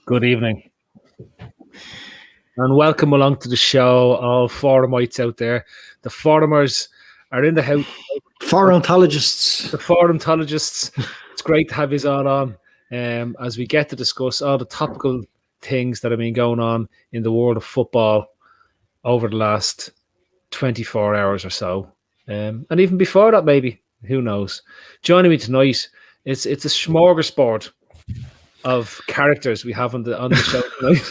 Good evening. And welcome along to the show, all Forumites out there. The Forumers are in the house. Forumtologists. The Forumtologists. It's great to have you all on as we get to discuss all the topical things that have been going on in the world of football over the last 24 hours or so. And even before that, maybe. Who knows? Joining me tonight, it's a smorgasbord of characters we have on the show tonight.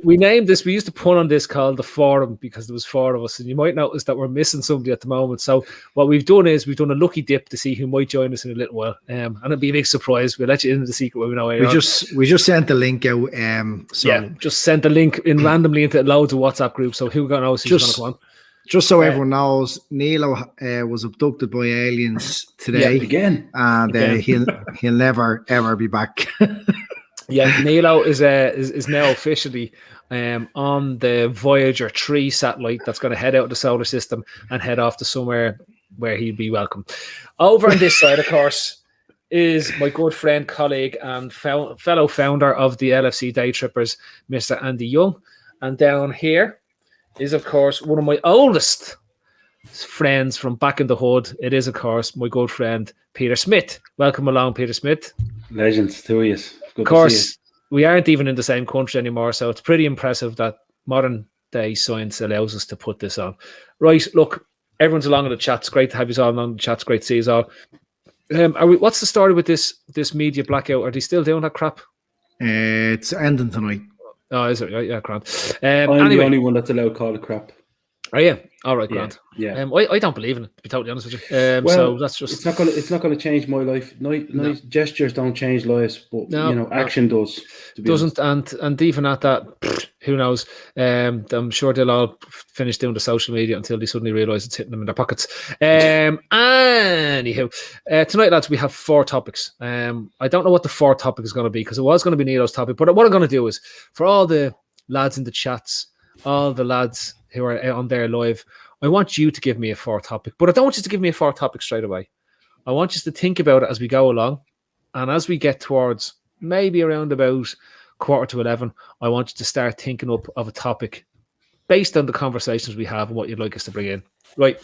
We named this, we used to put on this called the Forum because there was four of us, and you might notice that we're missing somebody at the moment. So what we've done is we've done a lucky dip to see who might join us in a little while, and it'll be a big surprise. We'll let you into the secret when we know we just sent the link out. Just sent the link in randomly into loads of WhatsApp groups. So who knows who's going to come on? Just so everyone knows, Nilo was abducted by aliens today again, and he'll never ever be back. Yeah, Nilo is now officially on the Voyager 3 satellite that's going to head out of the solar system and head off to somewhere where he'd be welcome. Over on this side, of course, is my good friend, colleague, and fellow founder of the LFC Day Trippers, Mr. Andy Young. And down here is, of course, one of my oldest friends from back in the hood. It is, of course, my good friend, Peter Smith. Welcome along, Peter Smith. Legends, two of you. Of course, we aren't even in the same country anymore, so it's pretty impressive that modern day science allows us to put this on. Right, look, everyone's along in the chat. It's great to have you all along in the chat. It's great to see you all. What's the story with this media blackout? Are they still doing that crap? It's ending tonight. Oh, is it? Yeah, Grant. I'm the only one that's allowed to call it crap. Are you? All right, Grant. Yeah. I don't believe in it, to be totally honest with you. So that's just it's not gonna change my life. No. Gestures don't change lives, but action does. Doesn't and even at that, who knows? I'm sure they'll all finish doing the social media until they suddenly realise it's hitting them in their pockets. Anyhow, tonight, lads, we have 4 topics. I don't know what the 4th topic is going to be because it was going to be Nilo's topic, but what I'm going to do is for all the lads in the chats, all the lads who are on there live, I want you to give me a 4th topic, but I don't want you to give me a 4th topic straight away. I want you to think about it as we go along, and as we get towards maybe around about 11:15, I want you to start thinking up of a topic based on the conversations we have and what you'd like us to bring in. Right.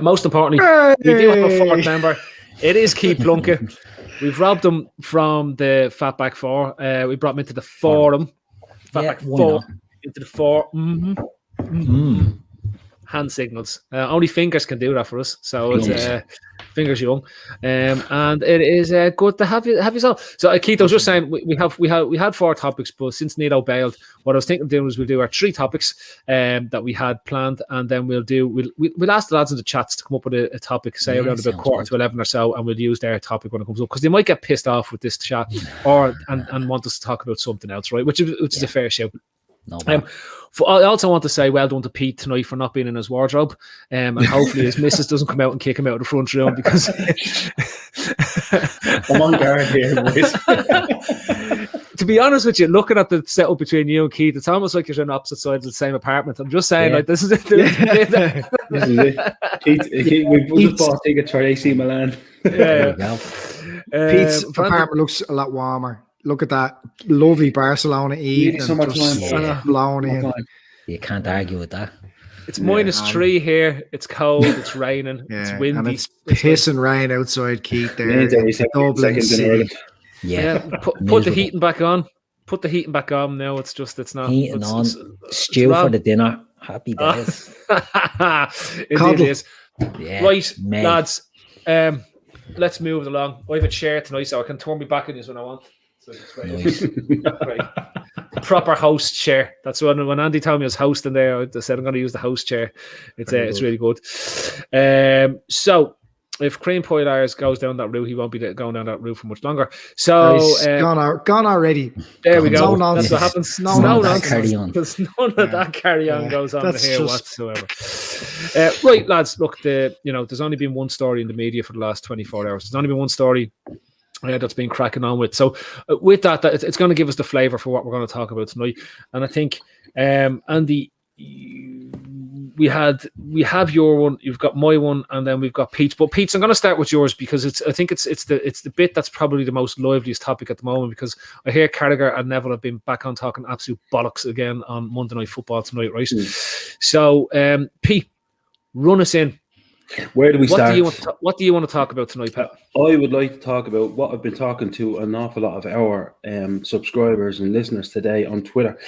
Most importantly, we do have a 4th member. It is Keith Plunkett. We've robbed him from the Fatback 4. We brought him into the forum. Fatback 4 into the 4. Hand signals. Only fingers can do that for us. So it's fingers young. And it is good to have you all. So Keith, I was just saying we had 4 topics, but since Nilo bailed, what I was thinking of doing was we'll do our 3 topics that we had planned, and then we'll ask the lads in the chats to come up with a topic, say around about 11:15 or so, and we'll use their topic when it comes up, because they might get pissed off with this chat and want us to talk about something else, right? Which is a fair shout. I also want to say well done to Pete tonight for not being in his wardrobe, and hopefully his missus doesn't come out and kick him out of the front room, because I'm on guard here, boys. To be honest with you, looking at the setup between you and Keith, it's almost like you're on opposite sides of the same apartment. I'm just saying, like, this is it. This is it. Keith, we just bought tickets for AC Milan. Pete's apartment looks a lot warmer. Look at that lovely Barcelona evening. So much blown in. You can't argue with that. It's -3 here. It's cold. It's raining. It's windy. And it's pissing rain outside, Keith. There, Dublin City. Put the heating back on. Put the heating back on now. It's not heating on. Stew for the dinner. Happy days. Indeed it is. Yeah, right, lads. Let's move it along. I have a chair tonight, so I can turn me back in this when I want. So it's great. Proper host chair. That's when Andy told me I was hosting there, I said I'm going to use the host chair. It's really good. So if Cream Poilars goes down that route, he won't be going down that route for much longer. So gone already. There we go. No That's what happens. No nonsense. There's none of that carry on goes on here whatsoever. Right, lads. Look, there's only been one story in the media for the last 24 hours. There's only been one story that's been cracking on with. So with that it's going to give us the flavour for what we're going to talk about tonight. And I think, Andy, we have your one, you've got my one, and then we've got Pete's. But Pete's, I'm going to start with yours because I think it's the bit that's probably the most liveliest topic at the moment, because I hear Carragher and Neville have been back on talking absolute bollocks again on Monday Night Football tonight, right? So, Pete, run us in. Where do we start? What do you want to talk about tonight, Pat? I would like to talk about what I've been talking to an awful lot of our subscribers and listeners today on Twitter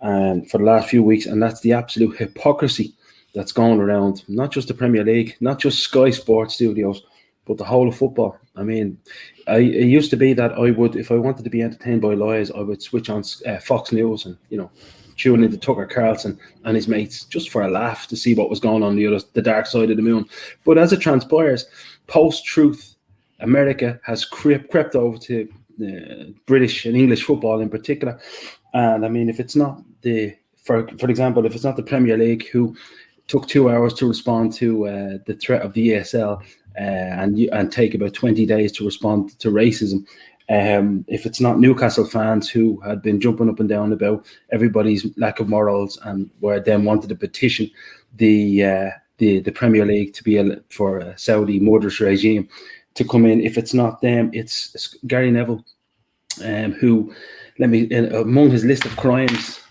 for the last few weeks, and that's the absolute hypocrisy that's going around, not just the Premier League, not just Sky Sports Studios, but the whole of football. I mean, it used to be that I would, if I wanted to be entertained by lies, I would switch on Fox News and, tune into Tucker Carlson and his mates just for a laugh to see what was going on the dark side of the moon. But as it transpires, post-truth, America has crept over to British and English football in particular. And I mean, if it's not for example, if it's not the Premier League, who took 2 hours to respond to the threat of the ESL and take about 20 days to respond to racism, if it's not Newcastle fans who had been jumping up and down about everybody's lack of morals and were then wanted to petition the Premier League to be for a Saudi murderous regime to come in, if it's not them, it's Gary Neville, who, among his list of crimes,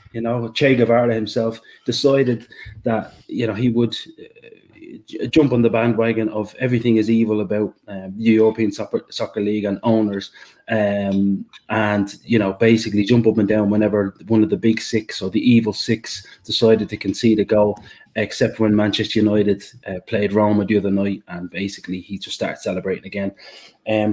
Che Guevara himself decided that he would jump on the bandwagon of everything is evil about the European Soccer League and owners, and basically jump up and down whenever one of the big six or the evil six decided to concede a goal, except when Manchester United played Roma the other night, and basically he just started celebrating again.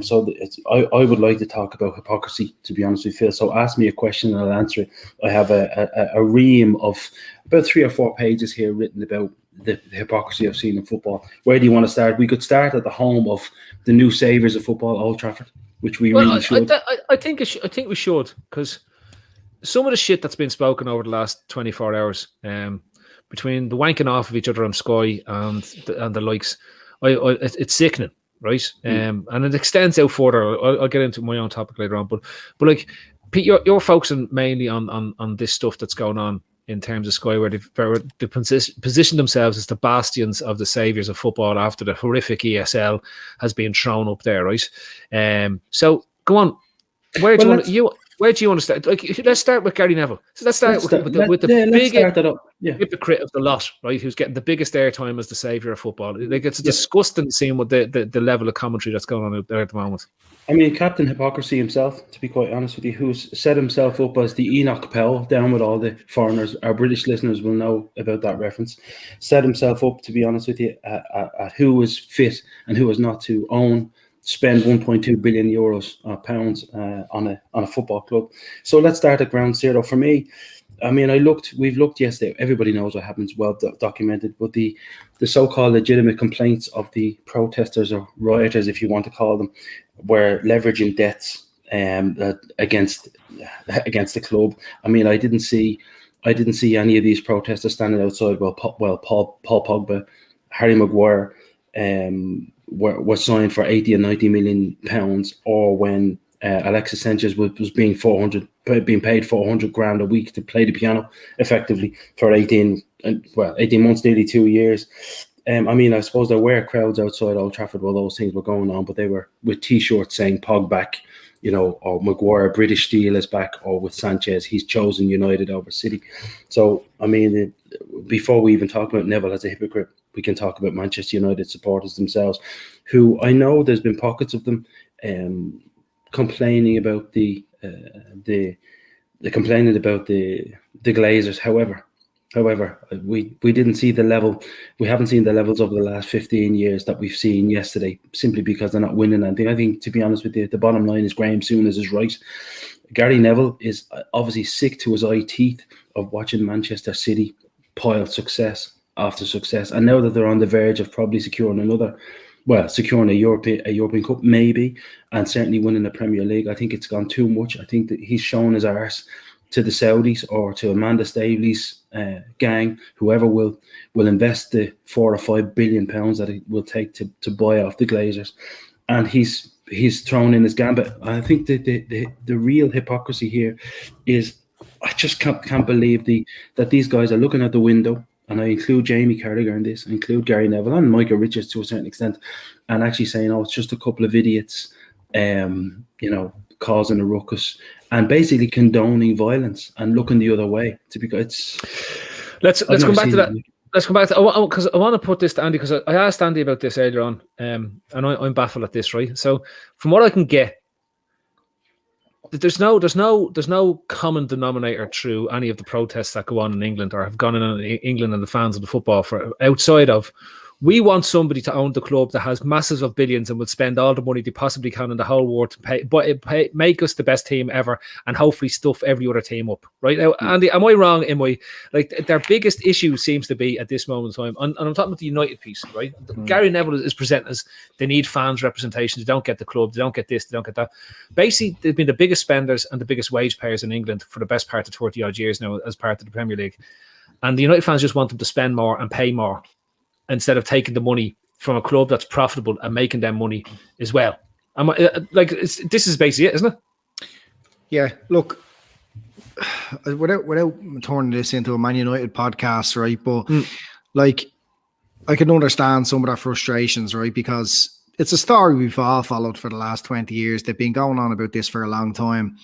So I would like to talk about hypocrisy, to be honest with you, Phil. So ask me a question and I'll answer it. I have a ream of about 3 or 4 pages here written about the hypocrisy I've seen in football. Where do you want to start? We could start at the home of the new saviours of football, Old Trafford, which we really should. I think we should, because some of the shit that's been spoken over the last 24 hours, between the wanking off of each other on Sky and the likes, it's sickening, right? And it extends out further. I'll get into my own topic later on, but like, Pete, you're focusing mainly on this stuff that's going on in terms of Sky, where they position themselves as the bastions of the saviours of football after the horrific ESL has been thrown up there, right? So go on. Where do you want to start? Like, let's start with Gary Neville. So let's start with the big hypocrite of the lot, right? Who's getting the biggest airtime as the saviour of football. Like, it's disgusting seeing what the level of commentary that's going on out there at the moment. I mean, Captain Hypocrisy himself, to be quite honest with you, who's set himself up as the Enoch Powell, down with all the foreigners. Our British listeners will know about that reference. Set himself up, to be honest with you, at who was fit and who was not to spend 1.2 billion euros or pounds on a football club. So let's start at ground zero. For me, I mean, we've looked yesterday. Everybody knows what happens, well documented, but the so-called legitimate complaints of the protesters or rioters, if you want to call them, were leveraging debts against the club. I mean, I didn't see any of these protesters standing outside. Well, Paul Pogba, Harry Maguire were signed for 80 and 90 million pounds, or when Alexis Sanchez was being paid 400 grand a week to play the piano effectively for 18 months, nearly 2 years. I mean, I suppose there were crowds outside Old Trafford while those things were going on, but they were with T-shirts saying "Pog back," or Maguire, British steel is back, or with Sanchez, he's chosen United over City. So, I mean, before we even talk about Neville as a hypocrite, we can talk about Manchester United supporters themselves, who I know there's been pockets of them complaining about the Glazers. However, we didn't see the level. We haven't seen the levels over the last 15 years that we've seen yesterday, simply because they're not winning anything. I think, to be honest with you, the bottom line is Graham Souness is right. Gary Neville is obviously sick to his eye teeth of watching Manchester City pile success after success, and now that they're on the verge of probably securing a European Cup maybe, and certainly winning the Premier League, I think it's gone too much. I think that he's shown his arse to the Saudis or to Amanda Staveley's gang, whoever will invest the 4 or 5 billion pounds that it will take to buy off the Glazers, and he's thrown in his gambit. I think the real hypocrisy here is, I just can't believe that these guys are looking out the window and I include Jamie Carragher in this, I include Gary Neville and Michael Richards to a certain extent, and actually saying, oh, it's just a couple of idiots, causing a ruckus, and basically condoning violence and looking the other way. Let's come back to that. Let's come back to because I want to put this to Andy, because I asked Andy about this earlier on, and I'm baffled at this, right? So from what I can get, there's no common denominator through any of the protests that go on in England or have gone on in England and the fans of the football for outside of, we want somebody to own the club that has masses of billions and will spend all the money they possibly can in the whole world to make us the best team ever and hopefully stuff every other team up. Right now, Andy, am I wrong in my, their biggest issue seems to be at this moment in time, and I'm talking about the United piece, right? Gary Neville is presenting as they need fans representation, they don't get the club, they don't get this, they don't get that. Basically, they've been the biggest spenders and the biggest wage payers in England for the best part of 30 odd years now as part of the Premier League. And the United fans just want them to spend more and pay more, instead of taking the money from a club that's profitable and making them money as well. This is basically it, isn't it? Yeah, look, without turning this into a Man United podcast, right? But I can understand some of their frustrations, right? Because it's a story we've all followed for the last 20 years. They've been going on about this for a long time.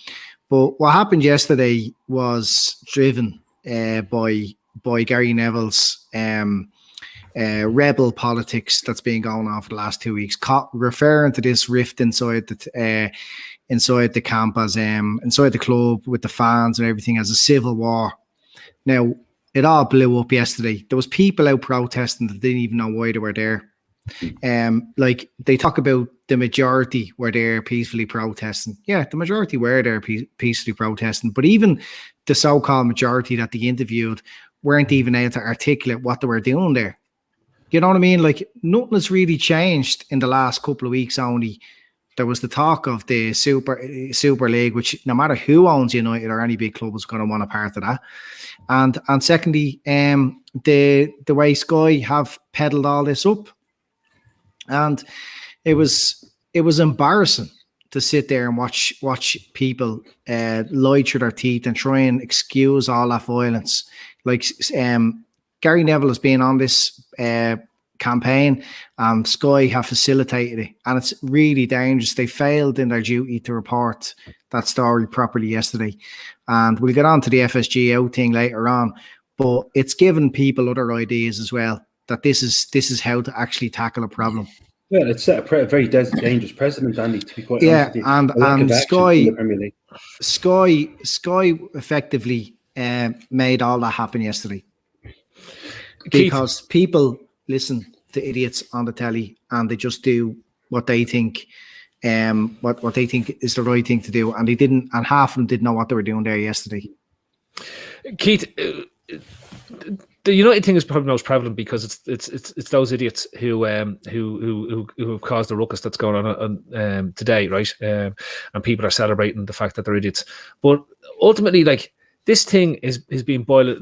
But what happened yesterday was driven by Gary Neville's rebel politics that's been going on for the last 2 weeks, referring to this rift inside the camp as inside the club with the fans and everything as a civil war. Now, it all blew up yesterday. There was people out protesting that didn't even know why they were there. They talk about the majority were there peacefully protesting. Yeah, the majority were there peacefully protesting, but even the so-called majority that they interviewed weren't even able to articulate what they were doing there. You know what I mean? Nothing has really changed in the last couple of weeks. Only there was the talk of the Super League, which no matter who owns United or any big club is going to want a part of that. And secondly, the way Sky have peddled all this up, and it was embarrassing to sit there and watch people lie through their teeth and try and excuse all that violence. Gary Neville has been on this campaign, and Sky have facilitated it, and it's really dangerous. They failed in their duty to report that story properly yesterday, and we'll get on to the FSG out thing later on, but it's given people other ideas as well, that this is how to actually tackle a problem. Yeah, it's set a very dangerous precedent, Andy, to be quite honest with you. And Sky effectively made all that happen yesterday. Because people listen to idiots on the telly and they just do what they think what they think is the right thing to do, and they didn't, and half of them didn't know what they were doing there yesterday. Keith, the United thing is probably most prevalent because it's those idiots who have caused the ruckus that's going on today, right? And people are celebrating the fact that they're idiots, but ultimately, this thing is being boiled.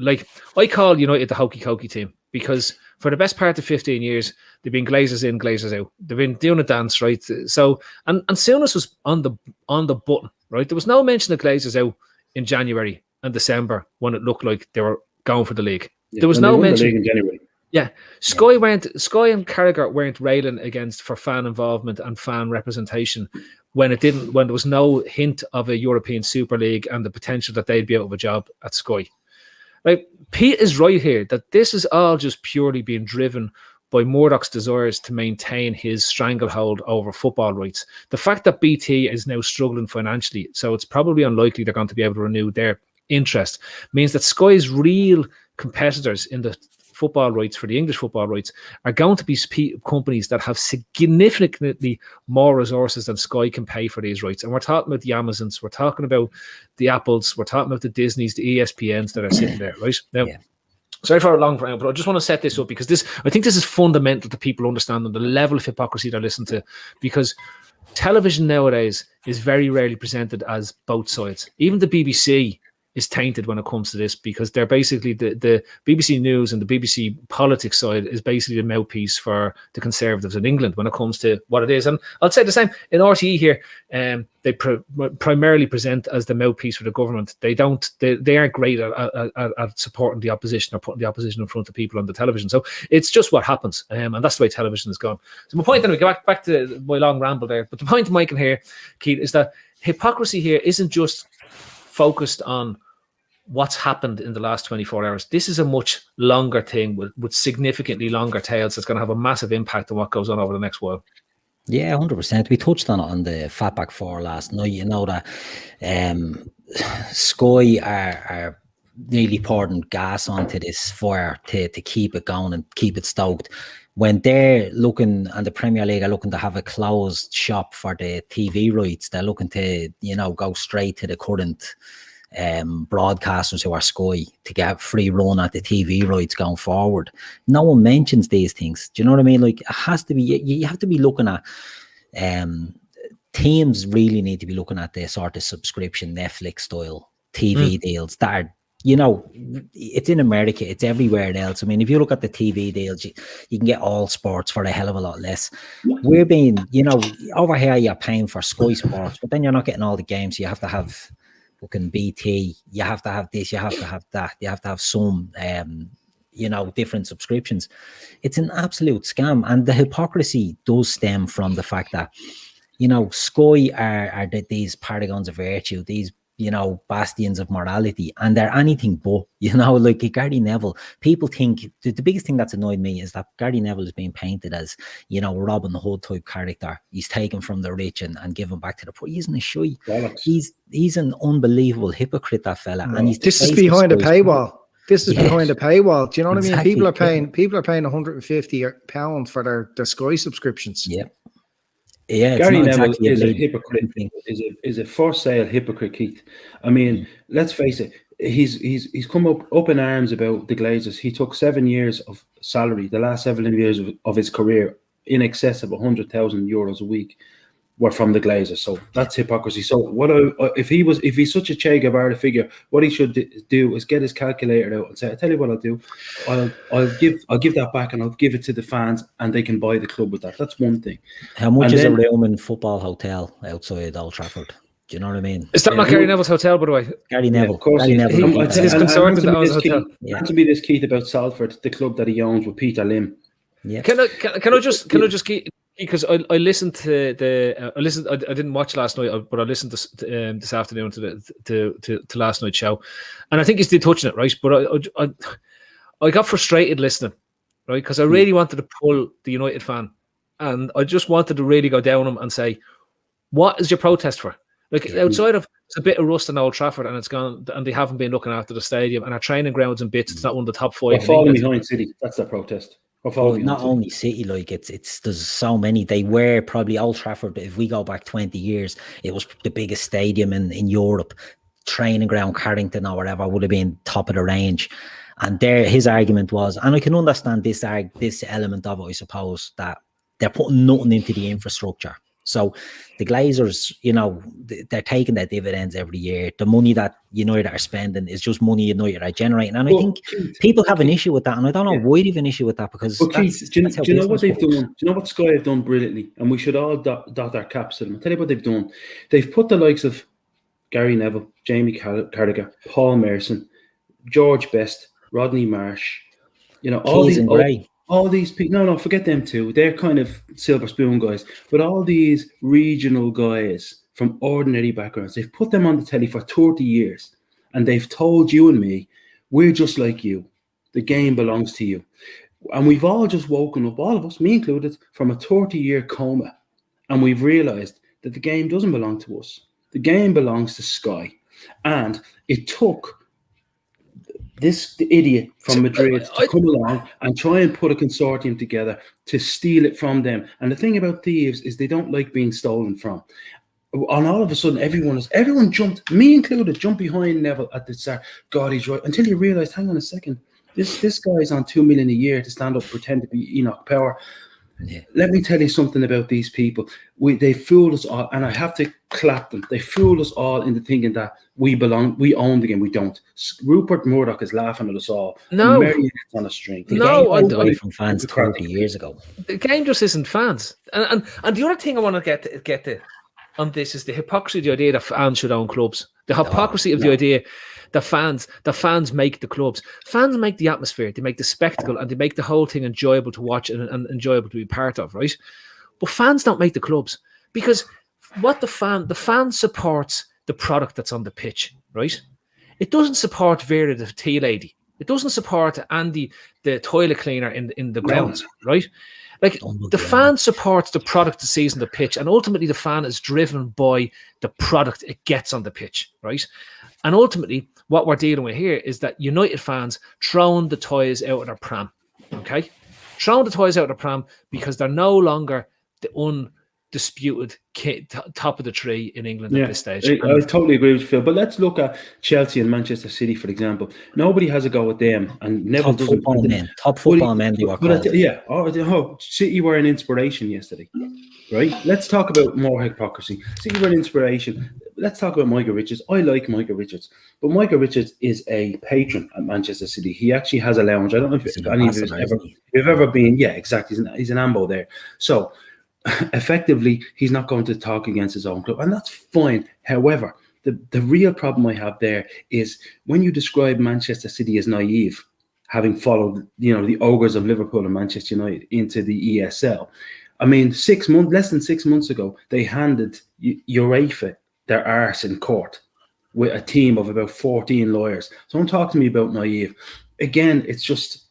I call United the hokey cokey team, because for the best part of 15 years, they've been Glazers in, Glazers out. They've been doing a dance, right? So, and Souness was on the button, right? There was no mention of Glazers out in January and December when it looked like they were going for the league. Yeah, there was no mention in January. Yeah, Sky and Carragher weren't railing against for fan involvement and fan representation when there was no hint of a European Super League and the potential that they'd be out of a job at Sky. Pete is right here that this is all just purely being driven by Murdoch's desires to maintain his stranglehold over football rights. The fact that BT is now struggling financially, so it's probably unlikely they're going to be able to renew their interest, means that Sky's real competitors in the football rights for the English football rights are going to be companies that have significantly more resources than Sky can pay for these rights. And we're talking about the Amazons, we're talking about the Apples, we're talking about the Disneys, the ESPNs that are sitting there, right? Now, sorry for a long round, but I just want to set this up because I think this is fundamental to people understanding the level of hypocrisy they're listening to, because television nowadays is very rarely presented as both sides. Even the BBC is tainted when it comes to this, because they're basically the BBC News and the BBC politics side is basically the mouthpiece for the Conservatives in England when it comes to what it is. And I'll say the same in RTE here. They primarily present as the mouthpiece for the government. They aren't great at supporting the opposition or putting the opposition in front of people on the television. So it's just what happens, and that's the way television has gone. So my point, then we go back to my long ramble there. But the point I'm making here, Keith, is that hypocrisy here isn't just focused on what's happened in the last 24 hours. This is a much longer thing with significantly longer tails that's going to have a massive impact on what goes on over the next while. Yeah, 100%. We touched on it on the Fatback 4 last night. You know that Sky are nearly pouring gas onto this fire to keep it going and keep it stoked. When they're looking, and the Premier League are looking to have a closed shop for the TV rights, they're looking to, go straight to the current broadcasters who are Sky to get free run at the TV rights going forward. No one mentions these things. Do you know what I mean? Like, it has to be, you have to be looking at, teams really need to be looking at this sort of subscription Netflix style TV deals that are, it's in America, it's everywhere else. I mean, if you look at the TV deals, you can get all sports for a hell of a lot less. We're being, over here you're paying for Sky Sports, but then you're not getting all the games. You have to have fucking BT, you have to have this, you have to have that, you have to have some different subscriptions. It's an absolute scam, and the hypocrisy does stem from the fact that Sky are these paragons of virtue, these bastions of morality, and they're anything but, like Gary Neville. People think the biggest thing that's annoyed me is that Gary Neville is being painted as, Robin Hood type character. He's taken from the rich and given back to the poor. He isn't a shy. He's an unbelievable hypocrite, that fella. No. And this is behind a paywall. This is behind a paywall. Do you know what I mean? People are paying £150 for their Sky subscriptions. Yeah. Yeah, Gary Neville is a hypocrite. Is a for sale hypocrite, Keith. I mean, let's face it. He's come up in arms about the Glazers. He took 7 years of salary, the last 7 years of his career, in excess of €100,000 a week, were from the Glazers. So that's hypocrisy. So if he's such a Che Guevara figure, what he should do is get his calculator out and say, "I tell you what I'll do. I'll give that back, and I'll give it to the fans, and they can buy the club with that." That's one thing. How much is a room in Football Hotel outside Old Trafford? Do you know what I mean? Is that not Gary Neville's hotel, by the way? Gary Neville. Of course. Gary Neville. He's concerned that was a hotel. To be this, Keith, about Salford, the club that he owns with Peter Lim. Yeah. Can I just keep, because I listened to I didn't watch last night, but I listened to this afternoon to last night's show, and I think he's still touching it, right? But I got frustrated listening, right? Because I really wanted to pull the United fan, and I just wanted to really go down him and say, what is your protest for? Like, outside of it's a bit of rust in Old Trafford, and it's gone, and they haven't been looking after the stadium, and our training grounds and bits. It's not one of the top 5. Falling behind City. That's their protest. Well, not only City, like it's there's so many. They were probably Old Trafford. If we go back 20 years, it was the biggest stadium in Europe. Training ground, Carrington or whatever, would have been top of the range. And his argument was, and I can understand this element of it, I suppose, that they're putting nothing into the infrastructure. So the Glazers, they're taking their dividends every year. The money that United are spending is just money United are generating. And I think people have an issue with that. And I don't know why they have an issue with that, because do you know what they've done? Do you know what Sky have done brilliantly? And we should all dot our caps to them. I'll tell you what they've done. They've put the likes of Gary Neville, Jamie Carragher, Paul Merson, George Best, Rodney Marsh, all these people, no, forget them too. They're kind of silver spoon guys. But all these regional guys from ordinary backgrounds, they've put them on the telly for 30 years. And they've told you and me, we're just like you. The game belongs to you. And we've all just woken up, all of us, me included, from a 30-year coma. And we've realised that the game doesn't belong to us. The game belongs to Sky. And it took this idiot from Madrid to come along and try and put a consortium together to steal it from them. And the thing about thieves is they don't like being stolen from. And all of a sudden, everyone jumped, me included, jumped behind Neville at the start. God, he's right. Until you realised, hang on a second, this guy's on $2 million a year to stand up, pretend to be Enoch Power. Yeah. Let me tell you something about these people. They fooled us all, and I have to clap them. They fooled us all into thinking that we own the game. We don't. Rupert Murdoch is laughing at us all. No. Marionettes on a string. The No, game went I- away from fans 30 years ago. The game just isn't fans. And the other thing I want to get to on this is the hypocrisy of the idea that fans should own clubs. The hypocrisy of the idea that fans make the clubs. Fans make the atmosphere, they make the spectacle, and they make the whole thing enjoyable to watch and enjoyable to be part of, right? But fans don't make the clubs, because what the fan supports the product that's on the pitch, right? It doesn't support Vera, the tea lady. It doesn't support Andy, the toilet cleaner in the grounds, right? Like, the fan supports the product that sees on the pitch, and ultimately the fan is driven by the product it gets on the pitch, right? And ultimately, what we're dealing with here is that United fans throwing the toys out of their pram, okay? Throwing the toys out of the pram because they're no longer the undisputed top of the tree in England at this stage. I totally agree with you, Phil. But let's look at Chelsea and Manchester City, for example. Nobody has a go at them, and Neville Top football men. They were called. City were an inspiration yesterday, right? Let's talk about more hypocrisy. City were an inspiration. Let's talk about Micah Richards. I like Micah Richards, but Micah Richards is a patron at Manchester City. He actually has a lounge. I don't know if any of you've ever been. Yeah, exactly. He's an ambo there. So effectively, he's not going to talk against his own club, and that's fine. However, the real problem I have there is when you describe Manchester City as naive, having followed the ogres of Liverpool and Manchester United into the ESL. I mean, less than 6 months ago, they handed UEFA their arse in court with a team of about 14 lawyers. So don't talk to me about naive. Again, it's just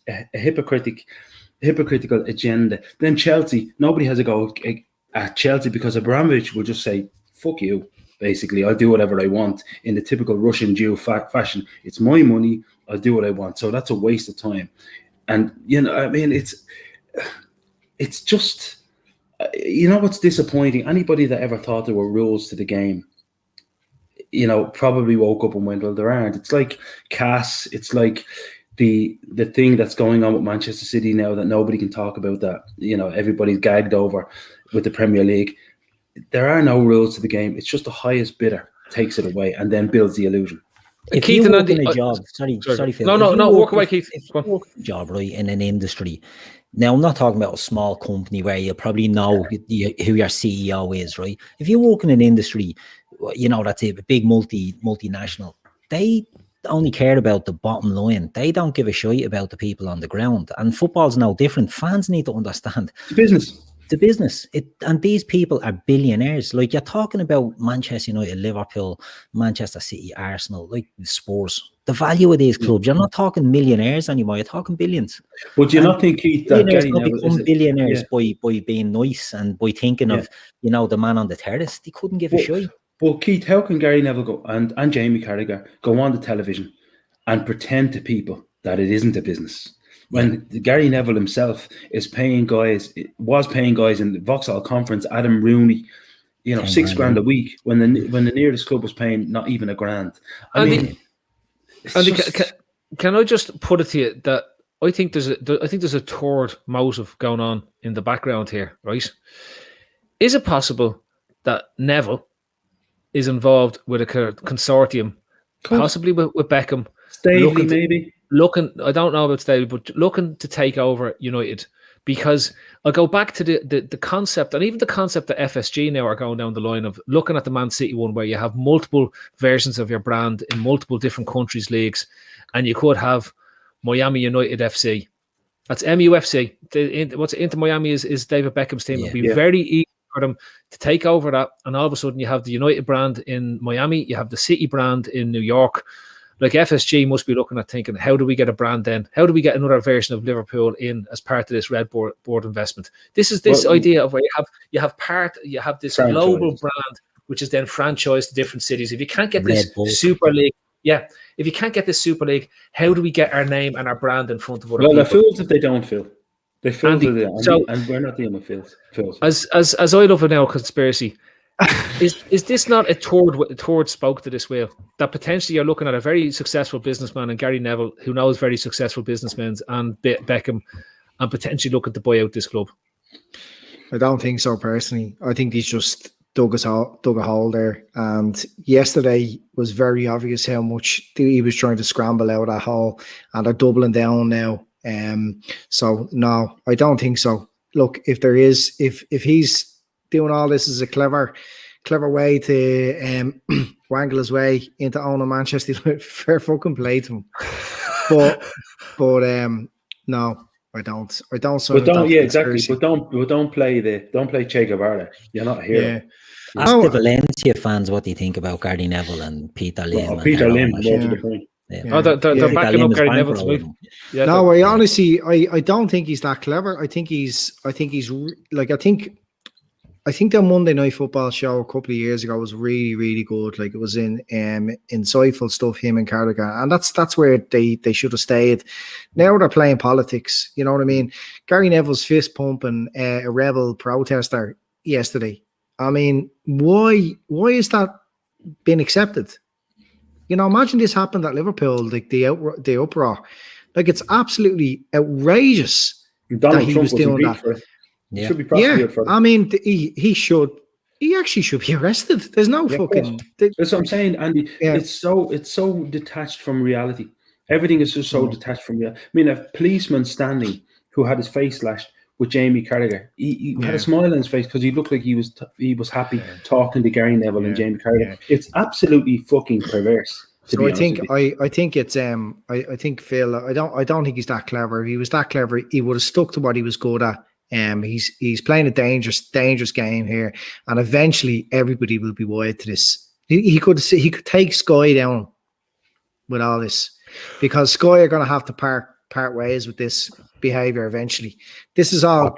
a hypocritical agenda. Then Chelsea, nobody has a go at Chelsea because Abramovich will just say, fuck you, basically. I'll do whatever I want in the typical Russian Jew fashion. It's my money. I'll do what I want. So that's a waste of time. And, I mean, it's just, what's disappointing? Anybody that ever thought there were rules to the game, probably woke up and went, well, there aren't. It's like CAS. It's like the thing that's going on with Manchester City now that nobody can talk about, that everybody's gagged over with the Premier League. There are no rules to the game. It's just the highest bidder takes it away and then builds the illusion. If Keith, you work in a job, sorry, Phil. No, walk away, Keith. If you work in a job, right, in an industry. Now, I'm not talking about a small company where you probably know who your CEO is, right? If you work in an industry, that's a big multinational, they only care about the bottom line. They don't give a shit about the people on the ground. And football's no different. Fans need to understand. It's business. The business. And these people are billionaires. Like, you're talking about Manchester United, Liverpool, Manchester City, Arsenal, like Spurs. The value of these clubs, you're not talking millionaires anymore, you're talking billions. But do you not think, Keith, that billionaires don't become billionaires by being nice and by thinking of, the man on the terrace? They couldn't give a shit. Well, Keith, how can Gary Neville go and Jamie Carragher go on the television and pretend to people that it isn't a business? When Gary Neville himself was paying guys in the Vauxhall Conference, Adam Rooney, $6,000 a week, when the nearest club was paying not even $1,000. Can I just put it to you that I think there's a third motive going on in the background here, right? Is it possible that Neville is involved with a consortium, possibly with Beckham, Staley maybe? I don't know about Staley, but looking to take over United, because I'll go back to the concept, and even the concept that FSG now are going down the line of looking at the Man City one, where you have multiple versions of your brand in multiple different countries' leagues, and you could have Miami United FC. That's MUFC. What's into Miami is David Beckham's team. It'd be very easy for them to take over that, and all of a sudden you have the United brand in Miami, you have the City brand in New York. Like, FSG must be looking at thinking, how do we get a brand then? How do we get another version of Liverpool in as part of this Red Board investment? This is this idea of where you have this franchise. Global brand, which is then franchised to different cities. If you can't get this Super League, if you can't get this Super League, how do we get our name and our brand in front of other people? They're fools if they don't, Phil. They fools if they don't. And we're not dealing with fools. As I love it now, conspiracy. Is this not a third spoke to this wheel, that potentially you're looking at a very successful businessman and Gary Neville, who knows very successful businessmen, and Beckham, and potentially looking to buy out this club? I don't think so personally. I think he's just dug a hole there. And yesterday was very obvious how much he was trying to scramble out of that hole, and they're doubling down now. So no, I don't think so. Look, if he's doing all this as a clever way to wangle his way into owning Manchester United, fair fucking play to him. But no. I don't. But exactly. But don't play Che Guevara. You're not here. Yeah. Ask the Valencia fans what do you think about Gary Neville and Peter Lim. Peter Lim, more to the point. Yeah. They're backing up Gary Neville to me. Yeah, no, I honestly, I don't think he's that clever. I think the Monday Night Football show a couple of years ago was really, really good. Like, it was insightful stuff, him and Carragher, and that's where they should have stayed. Now they're playing politics. You know what I mean? Gary Neville's fist pumping a rebel protester yesterday. I mean, why is that being accepted? You know, imagine this happened at Liverpool, like the uproar. Like, it's absolutely outrageous Donald that he Trump was doing that. He should be prosecuted for it. I mean, he actually should be arrested. There's no fucking. That's what I'm saying, Andy. Yeah. It's so detached from reality. Everything is just so detached from reality. I mean, a policeman standing who had his face slashed with Jamie Carragher, he had a smile on his face because he looked like he was happy talking to Gary Neville and Jamie Carragher. Yeah. It's absolutely fucking perverse. So I think it's I think Phil. I don't think he's that clever. If he was that clever, he would have stuck to what he was good at. He's playing a dangerous game here, and eventually everybody will be wired to this. He could take Sky down with all this, because Sky are going to have to part ways with this behavior eventually. This is all.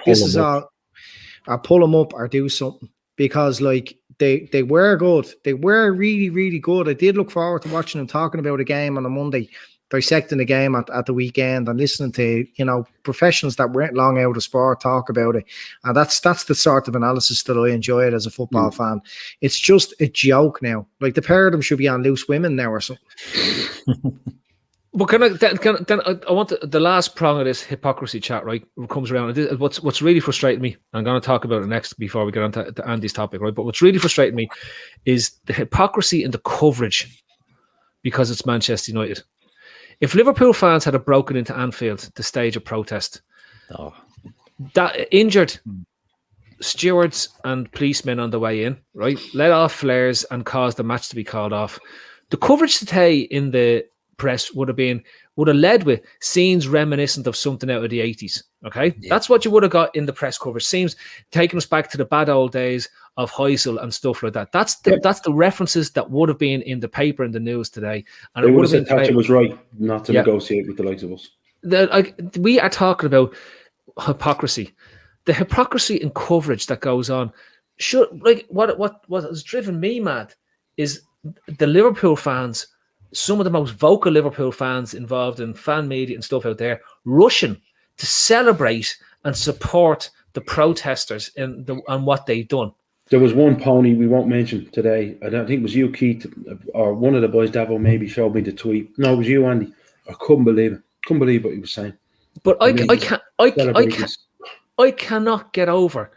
Or pull them up or do something, because like they were good. They were really, really good. I did look forward to watching them talking about a game on a Monday, dissecting the game at the weekend, and listening to, you know, professionals that weren't long out of sport talk about it. And that's the sort of analysis that I enjoy it as a football fan. It's just a joke now. Like, the pair of them should be on Loose Women now or something. But I want the last prong of this hypocrisy chat, right, comes around. What's really frustrating me, I'm going to talk about it next before we get on to Andy's topic, right? But what's really frustrating me is the hypocrisy in the coverage, because it's Manchester United. If Liverpool fans had broken into Anfield to stage a protest, that injured stewards and policemen on the way in, right, let off flares and caused the match to be called off, the coverage today in the press would have led with scenes reminiscent of something out of the 80s. Okay, that's what you would have got in the press coverage. Seems taking us back to the bad old days of Heysel and stuff like that. That's the references that would have been in the paper and the news today. And they would have said Thatcher was right not to negotiate with the likes of us. We are talking about hypocrisy. The hypocrisy in coverage that goes on. What has driven me mad is the Liverpool fans. Some of the most vocal Liverpool fans involved in fan media and stuff out there, rushing to celebrate and support the protesters and what they've done. There was one pony we won't mention today. I don't think it was you, Keith, or one of the boys, Davo, maybe showed me the tweet. No, it was you, Andy. I couldn't believe it. Couldn't believe what he was saying. But I cannot get over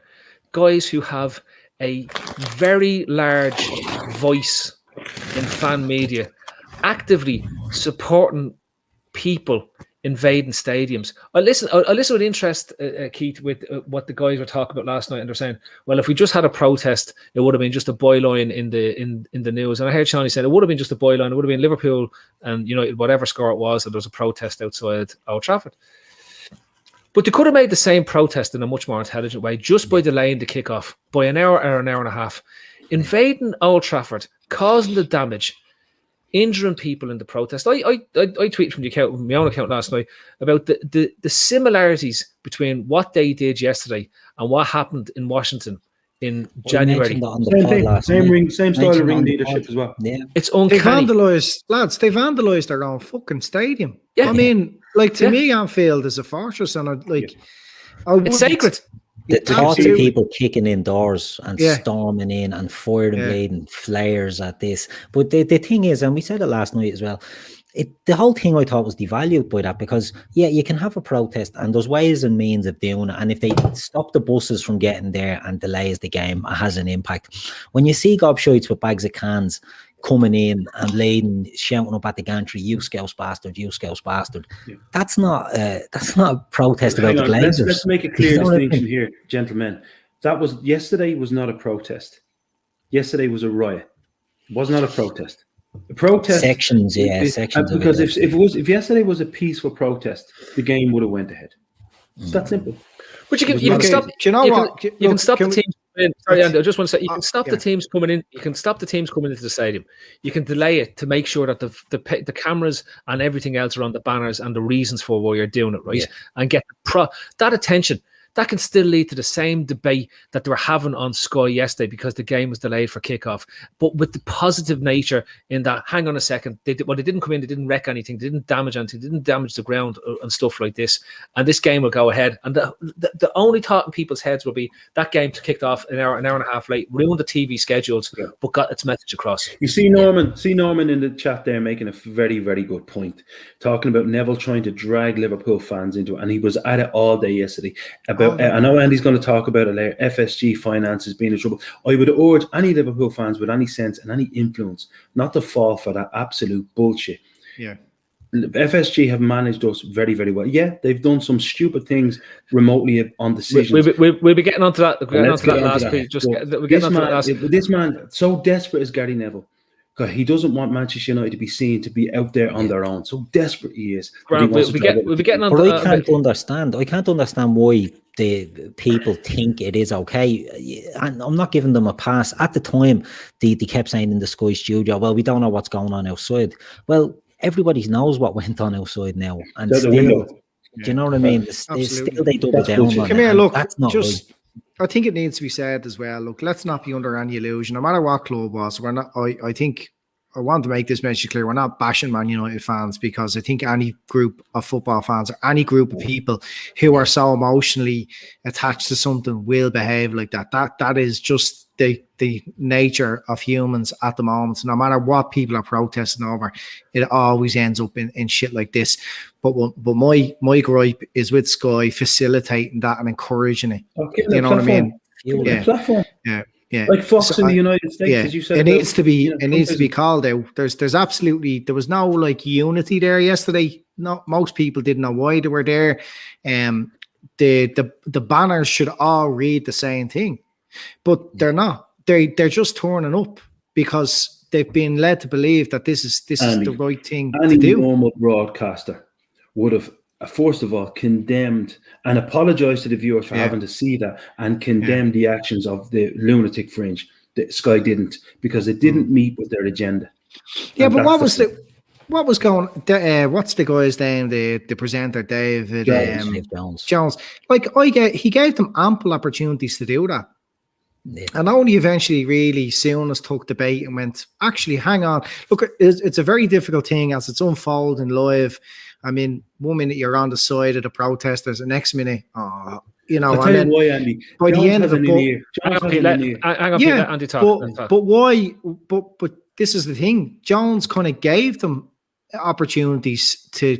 guys who have a very large voice in fan media actively supporting people invading stadiums. I listen with interest, Keith, with what the guys were talking about last night, and they're saying, well, if we just had a protest, it would have been just a byline in the news. And I heard Shawnee saying it would have been just a byline. It would have been Liverpool and United, whatever score it was, and there was a protest outside Old Trafford. But they could have made the same protest in a much more intelligent way, just by delaying the kickoff by an hour or an hour and a half. Invading Old Trafford, causing the damage, injuring people in the protest. I tweeted from my own account last night about the similarities between what they did yesterday and what happened in Washington in January. Same style of ring leadership as well. Yeah, it's uncanny. They vandalised their own fucking stadium. Yeah. I mean, to me, Anfield is a fortress, and it's sacred. The thought of people kicking indoors and storming in and firing blade and flares at this. But the thing is, and we said it last night as well, the whole thing I thought was devalued by that, because you can have a protest and there's ways and means of doing it, and if they stop the buses from getting there and delays the game, it has an impact. When you see gobshites with bags of cans coming in and laden, shouting up at the gantry, "You Scouse bastard, you Scouse bastard," that's not a protest about the Glazers. Let's make a clear distinction here, gentlemen. Yesterday was not a protest. Yesterday was a riot. It was not a protest. The protest sections. Because if yesterday was a peaceful protest, the game would have went ahead. It's that simple. But you can stop. Do you know what? You can stop the teams. Sorry, Andy, I just want to say you can stop yeah. the teams coming in. You can stop the teams coming into the stadium. You can delay it to make sure that the cameras and everything else are on the banners and the reasons for why you're doing it, right? Yeah. And get that attention. That can still lead to the same debate that they were having on Sky yesterday because the game was delayed for kickoff. But with the positive nature in that, hang on a second, they didn't come in, they didn't wreck anything, they didn't damage anything, they didn't damage the ground and stuff like this. And this game will go ahead. And the only thought in people's heads will be that game kicked off an hour and a half late, ruined the TV schedules, but got its message across. You see Norman in the chat there making a very, very good point, talking about Neville trying to drag Liverpool fans into it, and he was at it all day yesterday. I know Andy's going to talk about it later. FSG finances being in trouble. I would urge any Liverpool fans with any sense and any influence not to fall for that absolute bullshit. Yeah. FSG have managed us very, very well. Yeah, they've done some stupid things remotely on decisions. We'll be getting onto that. We'll get onto that last week. This man, so desperate is Gary Neville. God, he doesn't want Manchester United to be seen to be out there on their own. So desperate he is. We'll be getting on. But I can't understand why the people think it is okay. And I'm not giving them a pass. At the time, they kept saying in the Sky studio, "Well, we don't know what's going on outside." Well, everybody knows what went on outside now, and still, do you know what I mean? Still they double down on it. Come here, look. That's not just. Right. I think it needs to be said as well. Look, let's not be under any illusion. No matter what club was, we're not. I think I want to make this message clear. We're not bashing Man United fans, because I think any group of football fans or any group of people who are so emotionally attached to something will behave like that. That is just the nature of humans at the moment. So no matter what people are protesting over, it always ends up in shit like this. But my gripe is with Sky facilitating that and encouraging it. Okay, you know what I mean? Yeah. Like Fox in the United States, as you said. It needs to be called out. There's absolutely, there was no like unity there yesterday. No, most people didn't know why they were there. The banners should all read the same thing, but they're not. They're just turning up because they've been led to believe that this is the right thing to do. Any normal broadcaster would have, first of all, condemned and apologized to the viewers for having to see that, and condemned the actions of the lunatic fringe. The Sky didn't, because it didn't meet with their agenda. Yeah, but what was going? What's the guy's name? The presenter, David Jones. Like he gave them ample opportunities to do that. Yeah. And only eventually really Souness took the bait and went, actually, hang on. Look, it's a very difficult thing as it's unfolding live. I mean, 1 minute you're on the side of the protesters, the next minute, you know. I'll tell you why, Andy. By the end of the but why? But this is the thing. Jones kind of gave them opportunities to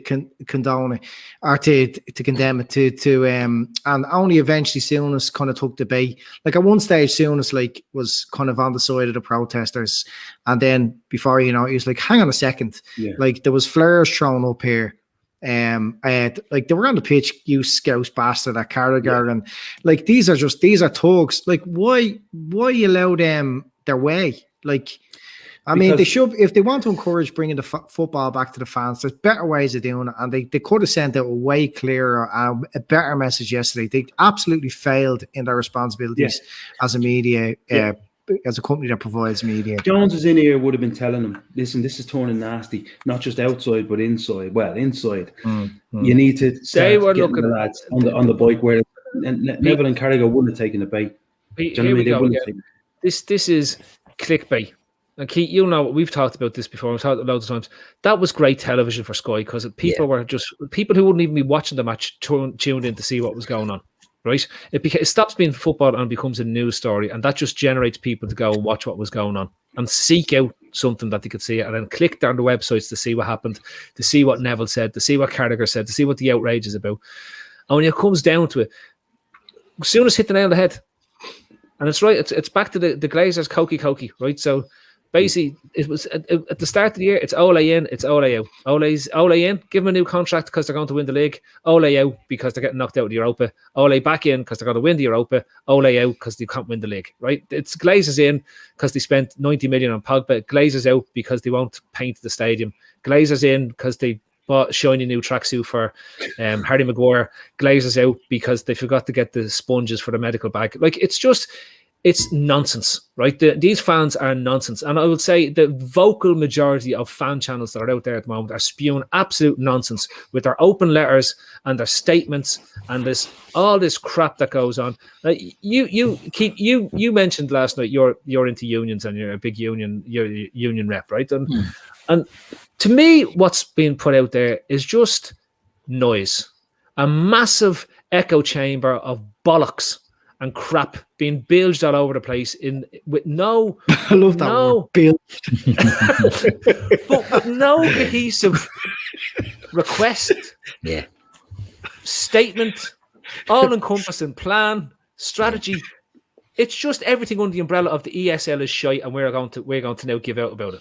condone it or to condemn it and only eventually Souness kind of took the bait. Like at one stage Souness was kind of on the side of the protesters, and then before you know he was like, hang on a second, like there was flares thrown up here, like they were on the pitch, you Scouse bastard at Carragher, and like these are thugs. Like why allow them their way? Like I mean, they should, if they want to encourage bringing the football back to the fans, there's better ways of doing it. And they could have sent out a way clearer, a better message yesterday. They absolutely failed in their responsibilities as a media, as a company that provides media. Jones's in here would have been telling them, listen, this is turning nasty, not just outside, but inside. Well, inside. You need to start getting the lads on the bike where Neville and Carragher wouldn't have taken the bait. This is clickbait. And Keith, you know, we've talked about this before. We've talked loads of times. That was great television for Sky because people were just people who wouldn't even be watching the match tuned in to see what was going on. Right? It stops being football and becomes a news story, and that just generates people to go and watch what was going on and seek out something that they could see it, and then clicked on the websites to see what happened, to see what Neville said, to see what Carragher said, to see what the outrage is about. And when it comes down to it, Souness hit the nail on the head. And it's right, it's back to the Glazers cokey, right? So basically, it was at the start of the year, it's Ole in, it's Ole out. Ole in, give them a new contract because they're going to win the league. Ole out because they're getting knocked out of the Europa. Ole back in because they're going to win the Europa. Ole out because they can't win the league, right? It's Glazers in because they spent 90 million on Pogba. Glazers out because they won't paint the stadium. Glazers in because they bought a shiny new tracksuit for Harry Maguire. Glazers out because they forgot to get the sponges for the medical bag. Like, it's nonsense, right? These fans are nonsense. And I would say the vocal majority of fan channels that are out there at the moment are spewing absolute nonsense with their open letters and their statements and all this crap that goes on. You mentioned last night you're into unions and you're a big union rep, right? And to me, what's being put out there is just noise, a massive echo chamber of bollocks and crap being bilged all over the place with no I love that word, bilged. but no cohesive request, statement, all-encompassing plan, strategy. It's just everything under the umbrella of the ESL is shite, and we're going to now give out about it.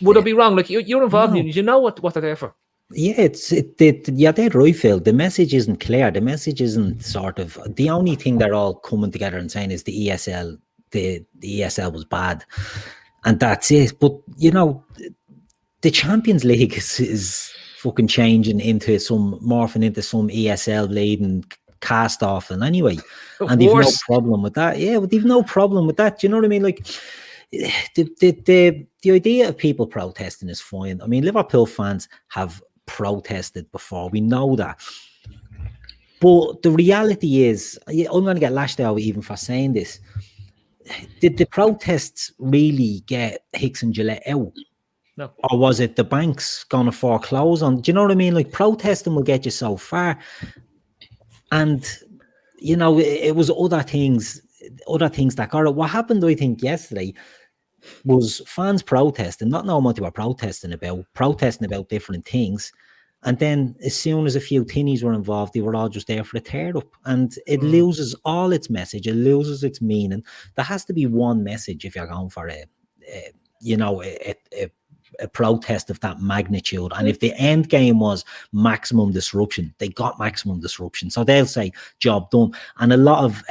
Would I be wrong? Like, you're involved in it, you know what they're there for. Yeah, they're right, Phil. The message isn't clear. The message isn't sort of, the only thing they're all coming together and saying is the ESL, the ESL was bad, and that's it. But the Champions League is fucking changing morphing into some ESL laden cast off, and anyway, and they've no problem with that. Yeah, but they've no problem with that. Do you know what I mean? Like, the idea of people protesting is fine. I mean, Liverpool fans have protested before. We know that. But the reality is, I'm going to get lashed out even for saying this. Did the protests really get Hicks and Gillette out? No. Or was it the banks going to foreclose on? Do you know what I mean? Like, protesting will get you so far. And, it was other things that got it. What happened, I think, yesterday was fans protesting, not knowing what they were protesting about different things. And then as soon as a few tinnies were involved, they were all just there for the tear up. And it loses all its message. It loses its meaning. There has to be one message if you're going for a protest of that magnitude. And if the end game was maximum disruption, they got maximum disruption. So they'll say, job done. And a lot of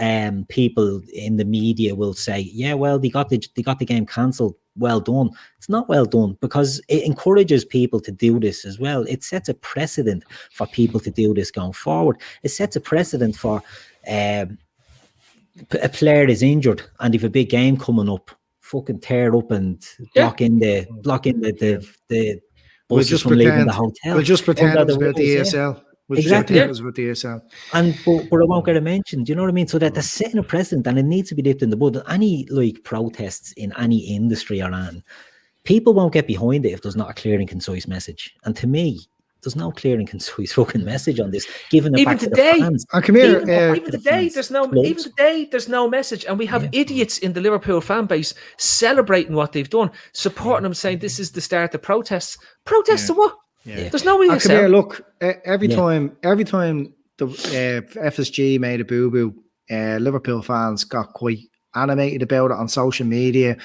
people in the media will say, yeah, well, they got the game cancelled. Well done. It's not well done, because it encourages people to do this as well. It sets a precedent for people to do this going forward. It sets a precedent for a player is injured, and if a big game coming up, fucking tear up and block in the buses from leaving the hotel. We'll just pretend it was about the ESL. Exactly. It was with the ESL. And but I won't get it mentioned. Do you know what I mean? So that they're setting a precedent, and it needs to be dipped in the bud. Any protests in any industry or on, people won't get behind it if there's not a clear and concise message. And to me, there's no clear and concise fucking message on this. Given even today, even today, there's no message, and we have idiots in the Liverpool fan base celebrating what they've done, supporting them, saying this is the start of protests. Protests to what? Yeah. There's no way. Come here, look. Every time the FSG made a boo boo, Liverpool fans got quite animated about it on social media.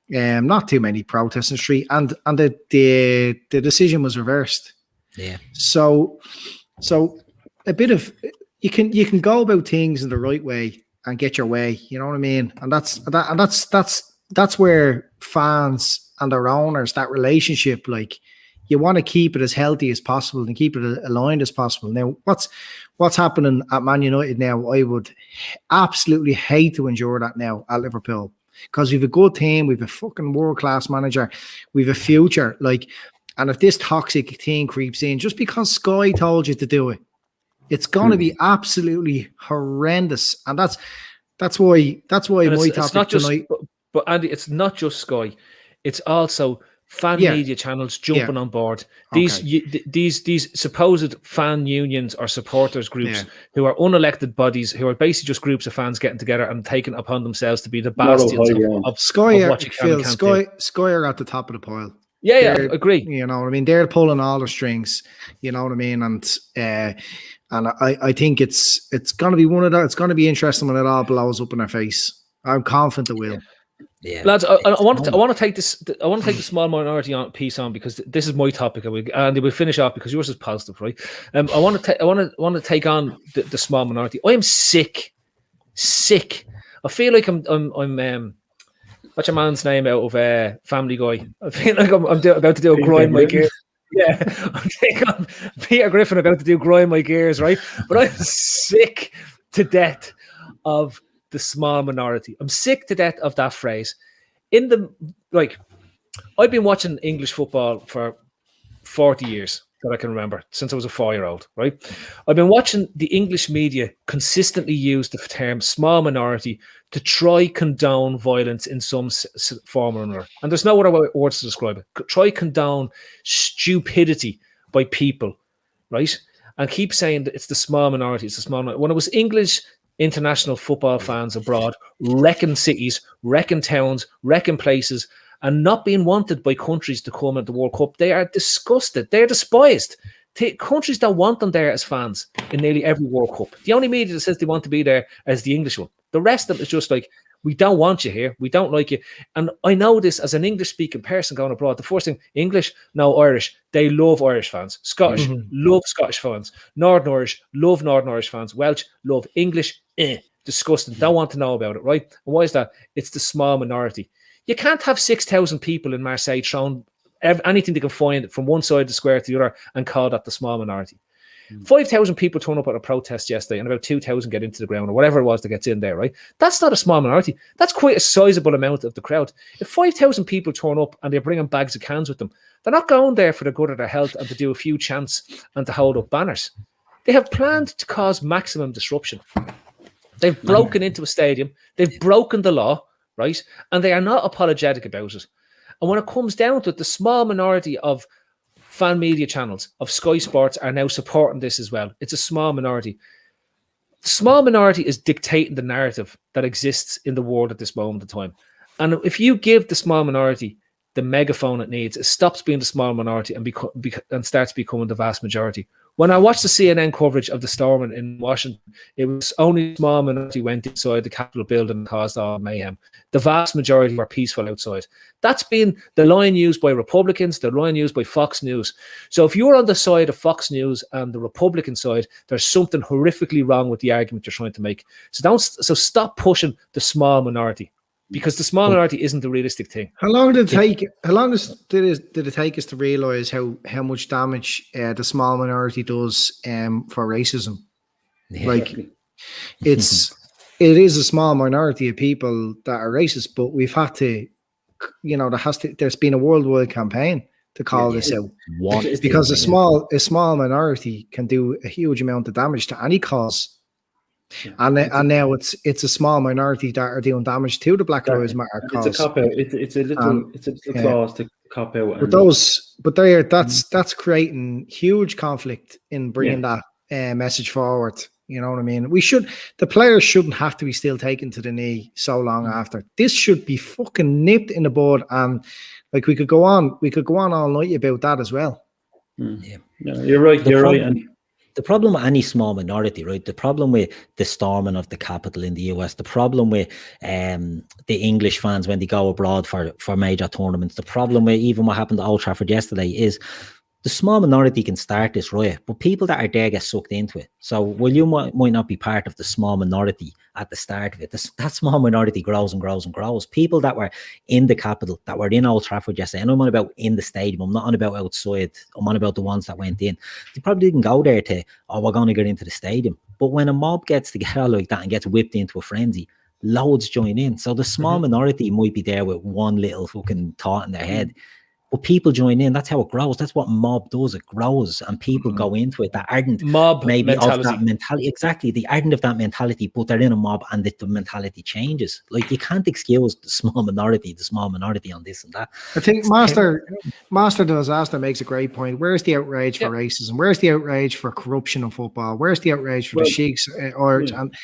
Not too many protests in the street, and the decision was reversed. Yeah. So a bit of you can go about things in the right way and get your way. You know what I mean? And that's where fans and their owners, that relationship, like, you want to keep it as healthy as possible and keep it aligned as possible. Now, what's happening at Man United now? I would absolutely hate to endure that now at Liverpool, because we've a good team, we've a fucking world-class manager, we've a future. Like. And if this toxic thing creeps in, just because Sky told you to do it, it's going to be absolutely horrendous. And that's why my topic tonight. But Andy, it's not just Sky. It's also fan media channels jumping on board. These supposed fan unions or supporters groups who are unelected bodies, who are basically just groups of fans getting together and taking it upon themselves to be the bastions of Sky. Of what you can Sky are at the top of the pile. Yeah, I agree. You know what I mean? They're pulling all the strings. You know what I mean? And I think it's going to be one of that. It's going to be interesting when it all blows up in our face. I'm confident it will. Yeah, lads, I want to take this. I want to take the small minority piece on because this is my topic, and we'll finish off because yours is positive, right? I want to take on the small minority. I am sick. I feel like I'm what's your man's name out of Family Guy? I feel like I'm about to do a grind my gears. Yeah, I'm Peter Griffin about to do grind my gears, right? But I'm sick to death of the small minority. I'm sick to death of that phrase. I've been watching English football for 40 years that I can remember, since I was a 4-year-old, right? I've been watching the English media consistently use the term small minority to try condone violence in some form or another. And there's no other words to describe it. Try condone stupidity by people, right? And keep saying that it's the small minority, it's the small minority. When it was English international football fans abroad, wrecking cities, wrecking towns, wrecking places, and not being wanted by countries to come at the World Cup, they are disgusted. They're despised. Countries don't want them there as fans in nearly every World Cup. The only media that says they want to be there is the English one. The rest of them is just like, we don't want you here. We don't like you. And I know this as an English-speaking person going abroad. The first thing, English, no Irish. They love Irish fans. Scottish, love Scottish fans. Northern Irish, love Northern Irish fans. Welsh, love English. Disgusting. Don't want to know about it, right? And why is that? It's the small minority. You can't have 6,000 people in Marseille throwing anything they can find from one side of the square to the other and call that the small minority. 5,000 people turn up at a protest yesterday and about 2,000 get into the ground or whatever it was that gets in there, right? That's not a small minority. That's quite a sizable amount of the crowd. If 5,000 people turn up and they're bringing bags of cans with them, they're not going there for the good of their health and to do a few chants and to hold up banners. They have planned to cause maximum disruption. They've broken into a stadium. They've broken the law, right? And they are not apologetic about it. And when it comes down to it, the small minority of fan media channels, of Sky Sports, are now supporting this as well. It's a small minority. The small minority is dictating the narrative that exists in the world at this moment in time. And if you give the small minority the megaphone it needs, it stops being the small minority and starts becoming the vast majority. When I watched the CNN coverage of the storming in Washington, it was only a small minority went inside the Capitol building and caused all mayhem. The vast majority were peaceful outside. That's been the line used by Republicans, the line used by Fox News. So if you're on the side of Fox News and the Republican side, there's something horrifically wrong with the argument you're trying to make. So stop pushing the small minority, because the small minority isn't the realistic thing. How long did it take? How long did it take us to realize how much damage the small minority does for racism? Yeah. Like, it is a small minority of people that are racist, but we've had to, there's been a worldwide campaign to call this out, because a small minority can do a huge amount of damage to any cause. Yeah. And now it's a small minority that are doing damage to the Black Lives Matter cause. It's a cop out. It's a little clause to cop out. But that's creating huge conflict in bringing that message forward. You know what I mean? The players shouldn't have to be still taken to the knee so long after. This should be fucking nipped in the bud, and like we could go on all night about that as well. Yeah, you're right. Right. And the problem with any small minority, right? The problem with the storming of the Capitol in the US, the problem with the English fans when they go abroad for major tournaments, the problem with even what happened at Old Trafford yesterday is the small minority can start this riot, but people that are there get sucked into it. So while you might not be part of the small minority at the start of it, that small minority grows and grows and grows. People that were in the Capitol, that were in Old Trafford yesterday, and I'm on about in the stadium, I'm not on about outside, I'm on about the ones that went in. They probably didn't go there we're going to get into the stadium. But when a mob gets together like that and gets whipped into a frenzy, loads join in. So the small minority might be there with one little fucking thought in their head. but people join in. That's how it grows. That's what mob does. It grows, and people go into it that ardent Mob maybe mentality. of that mentality. Exactly, the ardent of that mentality, but they're in a mob, and the mentality changes. Like, you can't excuse the small minority on this and that. I think Master Disaster makes a great point. Where's the outrage for racism? Where's the outrage for corruption in football? Where's the outrage for the sheiks? And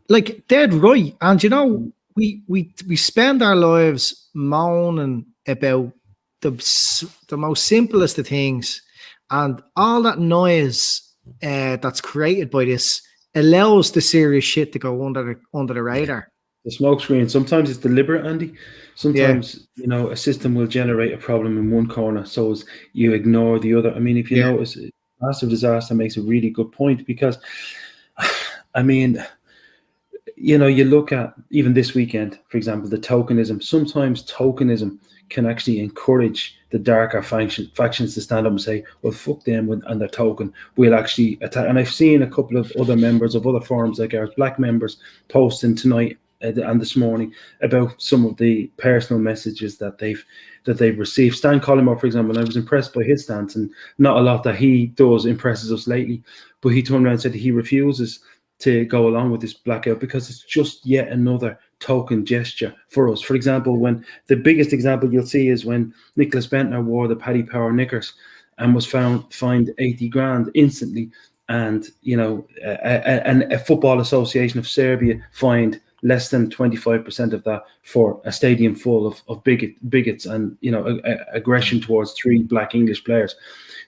like, dead right. And you know, we spend our lives moaning about the most simplest of things, and all that noise that's created by this allows the serious shit to go under the radar. The smoke screen. Sometimes it's deliberate, Andy. Sometimes you know, a system will generate a problem in one corner, so as you ignore the other. I mean, if you notice, Massive Disaster makes a really good point, because I mean, you know, you look at even this weekend, for example, the tokenism. Sometimes tokenism can actually encourage the darker factions to stand up and say, well, fuck them and their token. We'll actually attack. And I've seen a couple of other members of other forums like ours, black members, posting tonight and this morning about some of the personal messages that they've received. Stan Collymore, for example, I was impressed by his stance, and not a lot that he does impresses us lately, but he turned around and said he refuses to go along with this blackout because it's just yet another token gesture for us. For example, when the biggest example you'll see is when Nicholas Bentner wore the Paddy Power knickers and was fined 80 grand instantly, and you know, a football association of Serbia fined less than 25% of that for a stadium full of bigots and, you know, aggression towards 3 black English players.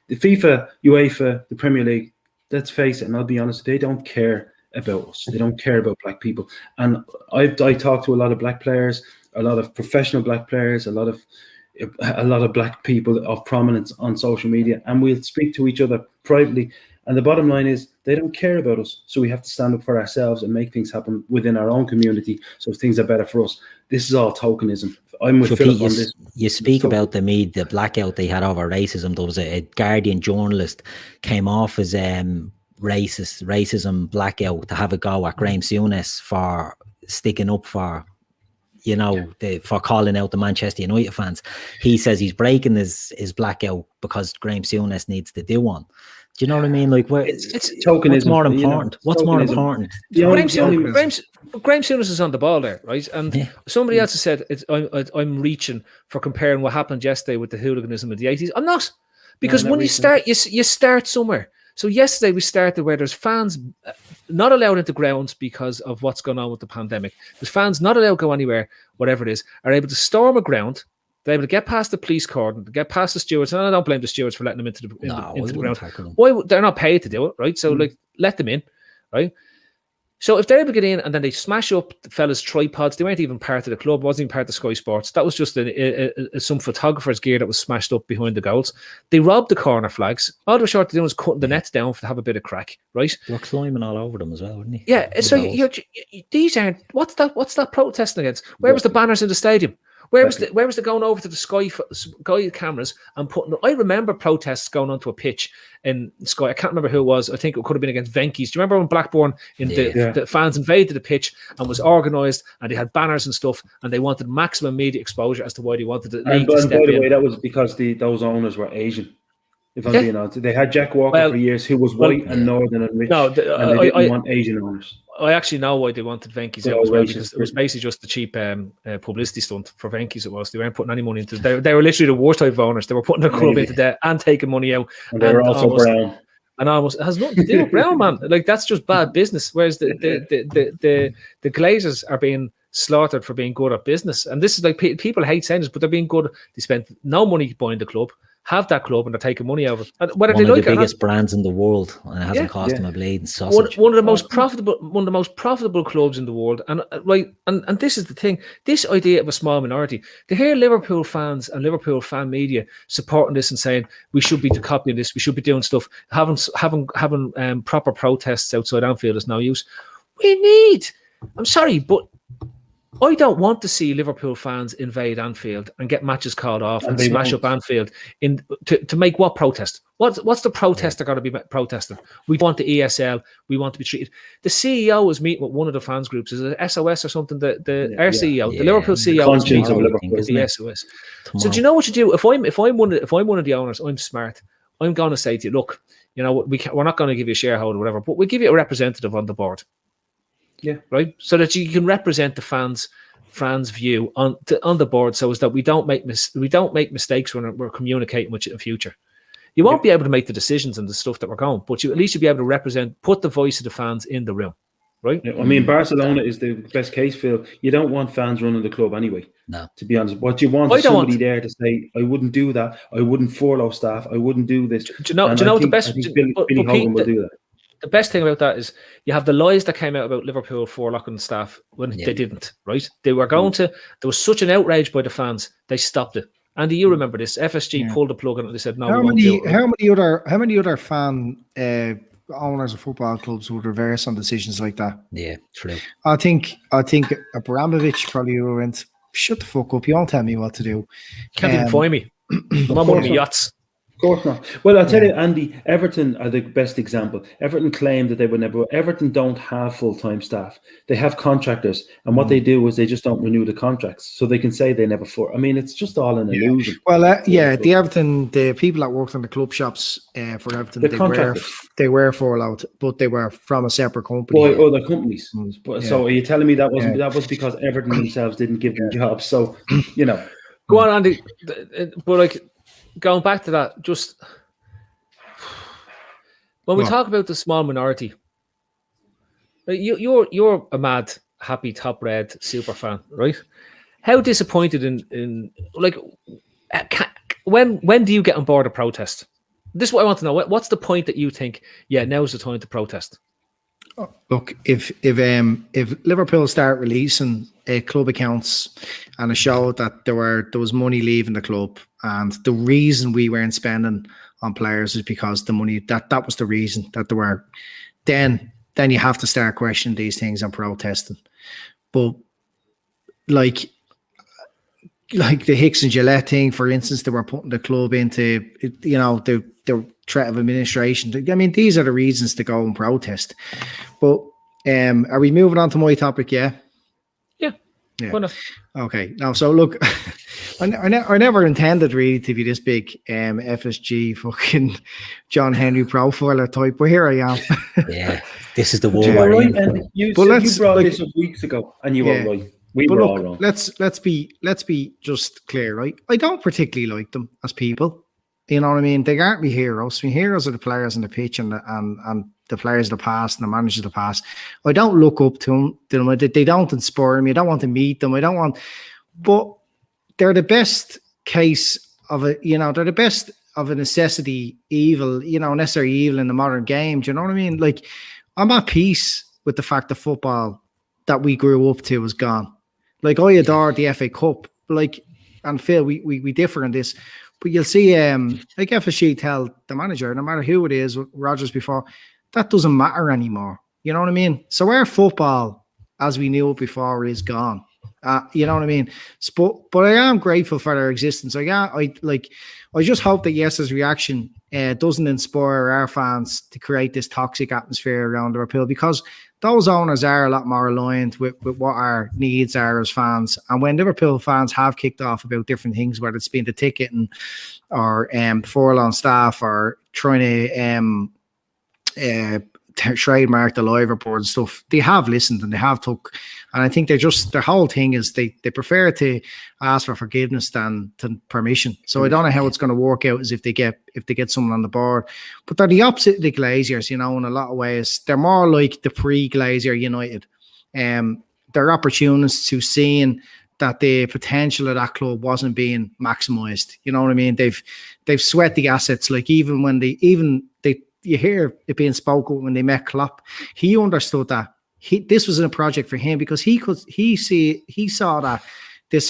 The FIFA, UEFA, the Premier League, let's face it, and I'll be honest, they don't care about us. They don't care about black people. And I talk to a lot of black players, a lot of professional black players, a lot of black people of prominence on social media, and we'll speak to each other privately. And the bottom line is they don't care about us. So we have to stand up for ourselves and make things happen within our own community so things are better for us. This is all tokenism. I'm with Philip on this. You speak about the blackout they had over racism. There was a Guardian journalist came off as racism blackout to have a go at Graham Souness for sticking up for, you know, for calling out the Manchester United fans. He says he's breaking his blackout because Graham Souness needs to do one. Do you know what I mean? Like, it's tokenism. What's more important? You know, what's more important? Graham Souness is on the ball there, right? And somebody else has said I'm reaching for comparing what happened yesterday with the hooliganism of the 80s. I'm not, because when you start, you start somewhere. So yesterday we started where there's fans not allowed into grounds because of what's going on with the pandemic. There's fans not allowed to go anywhere, whatever it is, are able to storm a ground. They're able to get past the police cordon, get past the stewards, and I don't blame the stewards for letting them into the ground. Why they're not paid to do it, right? So like, let them in, right? So if they're able to get in and then they smash up the fellas' tripods, they weren't even part of the club, wasn't even part of the Sky Sports. That was just some photographer's gear that was smashed up behind the goals. They robbed the corner flags. All they were short of doing was cutting the nets down to have a bit of crack, right? They were climbing all over them as well, weren't they? Yeah, so these aren't. What's that protesting against? Where was the banners in the stadium? Where was the going over to the Sky cameras and putting? I remember protests going onto a pitch in Sky. I can't remember who it was. I think it could have been against Venky's. Do you remember when Blackburn the fans invaded the pitch and was organised, and they had banners and stuff, and they wanted maximum media exposure as to why they wanted the league to step in. By the way, that was because those owners were Asian. If I'm being honest, they had Jack Walker for years, who was white and northern and rich. No, and they didn't want Asian owners. I actually know why they wanted Venky's out as well, because it was basically just the cheap publicity stunt for Venky's. It was. They weren't putting any money into it. They were literally the worst type of owners. They were putting their club into debt and taking money out. And they were also brown. And almost, it has nothing to do with brown, man. Like, that's just bad business. Whereas the Glazers are being slaughtered for being good at business. And this is like, people hate saying this, but they're being good. They spent no money buying the club, have that club, and they're taking money over. And whether one they of like the biggest brands in the world, and it hasn't cost them a bleeding sausage. One of the most profitable clubs in the world. And and this is the thing: this idea of a small minority. To hear Liverpool fans and Liverpool fan media supporting this and saying we should be copying this, we should be doing stuff, having proper protests outside Anfield is no use. We need. I'm sorry, but I don't want to see Liverpool fans invade Anfield and get matches called off and smash up Anfield to make what protest? What's the protest they're going to be protesting? We want the ESL. We want to be treated. The CEO was meeting with one of the fans groups. Is it SOS or something? Our CEO, the Liverpool CEO, was meeting with the SOS. So do you know what you do? If I'm one of the owners, I'm smart. I'm going to say to you, look, you know, we're not going to give you a shareholder or whatever, but we'll give you a representative on the board. Yeah, right. So that you can represent the fans' view on the board, so as that we don't make mistakes when we're communicating with you in the future. You won't be able to make the decisions and the stuff that we're going, but at least you'll be able to represent, put the voice of the fans in the room, right? Yeah, I mean, Barcelona is the best case, Phil. You don't want fans running the club anyway. No, to be honest, what you want is somebody there to say, "I wouldn't do that. I wouldn't furlough staff. I wouldn't do this." Do you know the best? Billy Hogan will do that. The best thing about that is you have the lies that came out about Liverpool forlocking staff when they didn't, right? They were going to, there was such an outrage by the fans, they stopped it. Andy, you remember this? FSG pulled the plug and they said, no, how many other fan owners of football clubs would reverse on decisions like that? Yeah, true. I think Abramovich probably went, shut the fuck up, you don't tell me what to do. Can't even find me. I'm on one of my yachts. Of course not. Well, I'll tell you, Andy, Everton are the best example. Everton claimed that they would never. Everton don't have full-time staff. They have contractors. And what they do is they just don't renew the contracts. So they can say they never I mean, it's just all an illusion. Well, the people that worked in the club shops for Everton, they were furloughed, but they were from a separate company. By other companies. So are you telling me that was because Everton themselves didn't give them jobs? So, you know. Go on, Andy. But like, going back to that, just when we talk about the small minority, you're a mad, happy, top red super fan, right? How disappointed in like when do you get on board a protest? This is what I want to know. What's the point that you think? Yeah, now's the time to protest. Look, if Liverpool start releasing club accounts and it showed that there was money leaving the club, and the reason we weren't spending on players is because the money that was the reason that there were, then you have to start questioning these things and protesting. But like the Hicks and Gillette thing, for instance, they were putting the club into, you know, the threat of administration. I mean, these are the reasons to go and protest. But are we moving on to my topic? Yeah. Okay. Now, so look, I never intended really to be this big FSG fucking John Henry profiler type, but here I am. Yeah, this is the war. Right, and you brought this up weeks ago, and you were right. We were all wrong. Let's be just clear, right? I don't particularly like them as people. You know what I mean? They aren't my heroes. My heroes are the players on the pitch and the players of the past and the managers of the past. I don't look up to them. They don't inspire me. I don't want to meet them. But they're the best case of they're the best of a necessity evil, necessary evil in the modern game. Do you know what I mean? Like, I'm at peace with the fact that football that we grew up to is gone. Like, I adore the FA Cup. Like, and Phil, we differ in this. But you'll see, like FSG tell the manager, no matter who it is, Rodgers before, that doesn't matter anymore. You know what I mean? So our football, as we knew it before, is gone. You know what I mean? But I am grateful for their existence. I just hope that Yes's reaction doesn't inspire our fans to create this toxic atmosphere around Liverpool, because those owners are a lot more aligned with what our needs are as fans. And when Liverpool fans have kicked off about different things, whether it's been the ticketing or furlough staff or trying to trademark the live report and stuff, they have listened and they have took. And I think their whole thing is they prefer to ask for forgiveness than permission. So I don't know how it's going to work out as if they get someone on the board. But they're the opposite of the Glaziers, in a lot of ways. They're more like the pre-Glazier United. They're opportunists who seeing that the potential of that club wasn't being maximised. You know what I mean? They've sweat the assets. Like you hear it being spoken when they met Klopp. He understood that this was a project for him, because he saw that this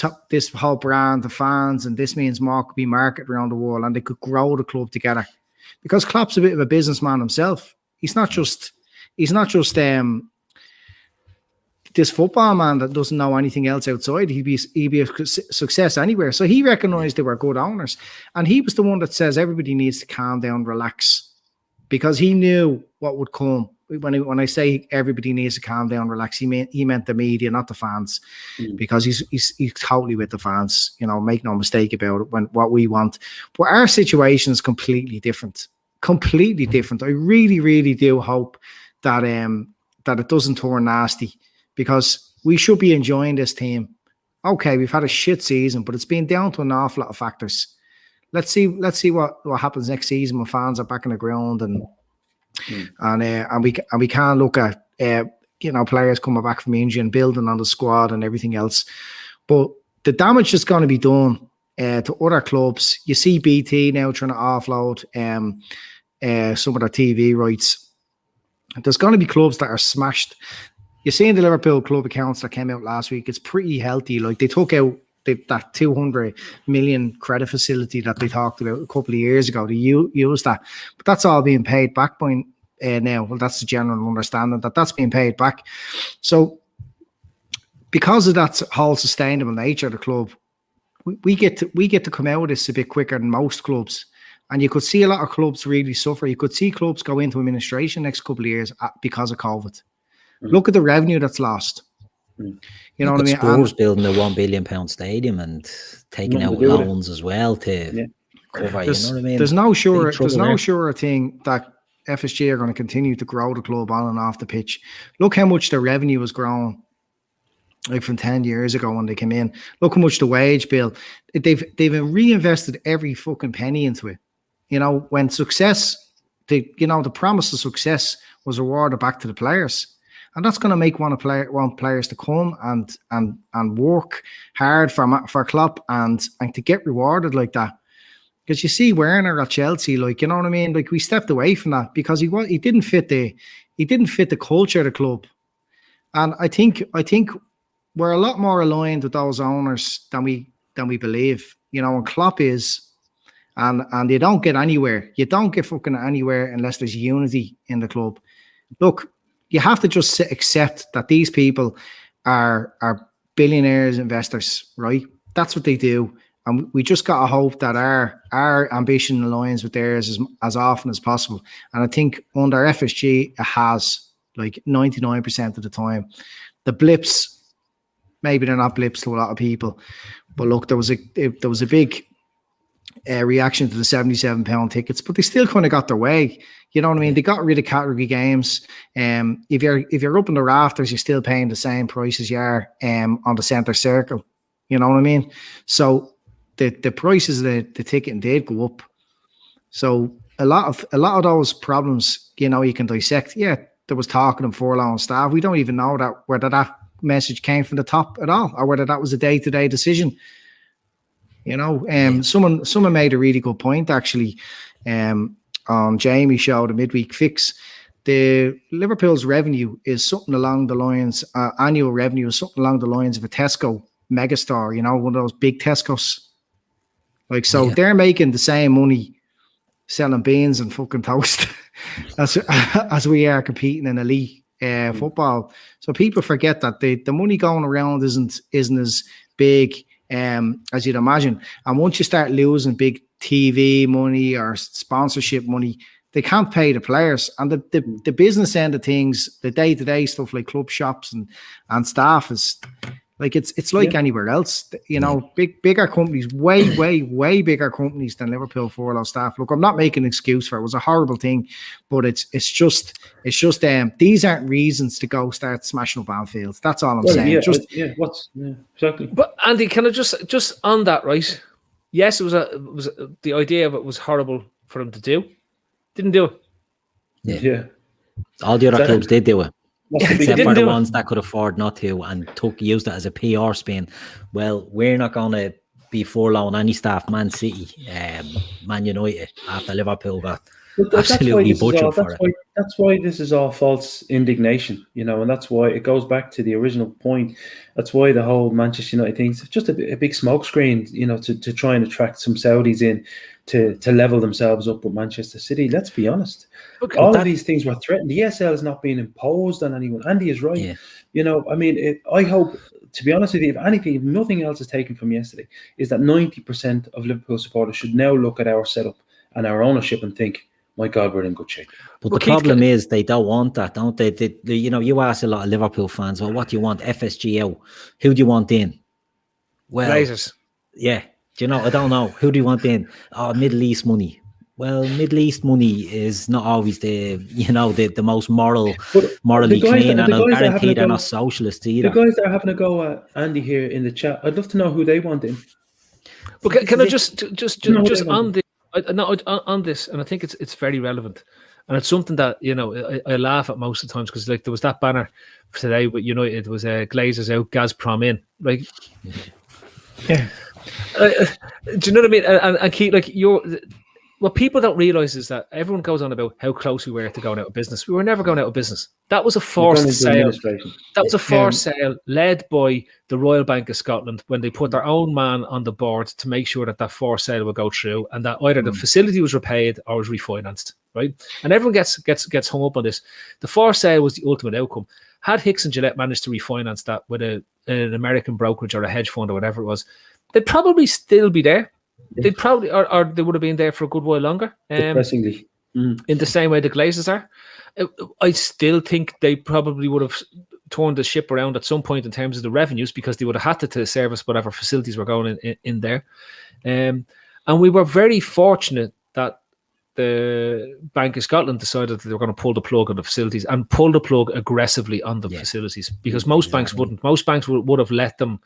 whole brand of fans and this means more could be marketed around the world and they could grow the club together. Because Klopp's a bit of a businessman himself. He's not just this football man that doesn't know anything else outside. He'd be a success anywhere. So he recognised they were good owners, and he was the one that says everybody needs to calm down, relax, because he knew what would come. When I say everybody needs to calm down, relax, he meant the media, not the fans, because he's totally with the fans. You know, make no mistake about it. When what we want, but our situation is completely different. Completely different. I really, really do hope that that it doesn't turn nasty, because we should be enjoying this team. Okay, we've had a shit season, but it's been down to an awful lot of factors. Let's see what happens next season when fans are back in the ground and we can't look at players coming back from injury and building on the squad and everything else. But the damage is going to be done to other clubs. You see BT now trying to offload some of their TV rights. There's going to be clubs that are smashed. You're seeing the Liverpool club accounts that came out last week. It's pretty healthy. Like, they took out that 200 million credit facility that they talked about a couple of years ago. They used that, but that's all being paid back by now. Well, that's the general understanding that's being paid back. So, because of that whole sustainable nature of the club, we get to come out of this a bit quicker than most clubs. And you could see a lot of clubs really suffer. You could see clubs go into administration next couple of years because of COVID. Look at the revenue that's lost. You know what I mean? Spurs building a £1 billion stadium and taking out loans as well to cover. You know what I mean? There's no sure thing that FSG are going to continue to grow the club on and off the pitch. Look how much the revenue has grown, like from 10 years ago when they came in. Look how much the wage bill. They've reinvested every fucking penny into it. You know, when success, the promise of success was rewarded back to the players. And that's going to make want players to come and work hard for Klopp and to get rewarded like that. Because you see Werner at Chelsea, like, you know what I mean? Like, we stepped away from that because he didn't fit the culture of the club. And I think we're a lot more aligned with those owners than we believe. You know, and Klopp is, and you don't get anywhere. You don't get fucking anywhere unless there's unity in the club. Look, you have to just accept that these people are billionaires, investors, right? That's what they do. And we just got to hope that our ambition aligns with theirs as often as possible. And I think under FSG, it has, like, 99% of the time. The blips, maybe they're not blips to a lot of people. But look, there was a big reaction to the £77 tickets, but they still kind of got their way. You know what I mean? They got rid of category games. If you're up in the rafters, you're still paying the same price as you are on the centre circle. You know what I mean? So the prices of the ticket did go up. So a lot of those problems, you know, you can dissect. Yeah, there was talking of furlough staff. We don't even know whether that message came from the top at all, or whether that was a day-to-day decision. You know, someone made a really good point actually. On Jamie's show, the Midweek Fix, the Liverpool's revenue is something along the lines, annual revenue is something along the lines of a Tesco megastore, you know, one of those big Tesco's. Like, so they're making the same money selling beans and fucking toast as we are competing in elite football. So people forget that the money going around isn't as big as you'd imagine. And once you start losing big TV money or sponsorship money, they can't pay the players. And the business end of things, the day-to-day stuff like club shops and staff is like it's like anywhere else. You know, bigger companies, way bigger companies than Liverpool furlough staff. Look, I'm not making an excuse for it. It was a horrible thing, but it's just these aren't reasons to go start smashing up Anfield. That's all I'm saying. Exactly. But Andy, can I just on that, right? Yes, it was the idea of it was horrible for him to do. Didn't do it. Yeah. All the other clubs did do it. Except for the ones it. that could afford not to and used it as a PR spin. Well, we're not going to be furloughing any staff, Man City, Man United, after Liverpool got absolutely butchered for it. That's why this is all false indignation, and that's why it goes back to the original point. That's why the whole Manchester United thing is just a big smokescreen, to try and attract some Saudis in to level themselves up with Manchester City. Let's be honest. Okay, all of these things were threatened. The ESL is not being imposed on anyone. Andy is right. Yeah. I hope, to be honest with you, if nothing else is taken from yesterday, is that 90% of Liverpool supporters should now look at our setup and our ownership and think, my God, we're in good shape. But the problem is they don't want that, don't they? You ask a lot of Liverpool fans, well, what do you want? FSG out. Who do you want in? Well, Glazers. Yeah. I don't know. Who do you want in? Oh, Middle East money. Well, Middle East money is not always the most morally clean, and I guarantee they're not socialist either. The guys that are having a go at Andy here in the chat, I'd love to know who they want in. But can I just on this? On this, and I think it's very relevant, and it's something that I laugh at most of the times, because like there was that banner today with United, was Glazers out, Gazprom in, like, Yeah. Do you know what I mean? And Keith, like, what people don't realize is that everyone goes on about how close we were to going out of business. We were never going out of business. That was a forced sale. That was a forced sale led by the Royal Bank of Scotland, when they put their own man on the board to make sure that forced sale would go through, and that either the facility was repaid or was refinanced, right? And everyone gets hung up on this. The forced sale was the ultimate outcome. Had Hicks and Gillette managed to refinance that with an American brokerage or a hedge fund or whatever it was, they'd probably still be there. They'd probably, or they would have been there for a good while longer. Depressingly. In the same way the Glazers are. I still think they probably would have turned the ship around at some point in terms of the revenues, because they would have had to service whatever facilities were going in there. And we were very fortunate that the Bank of Scotland decided that they were going to pull the plug on the facilities, and pull the plug aggressively on the facilities, because most banks wouldn't. Most banks would have let them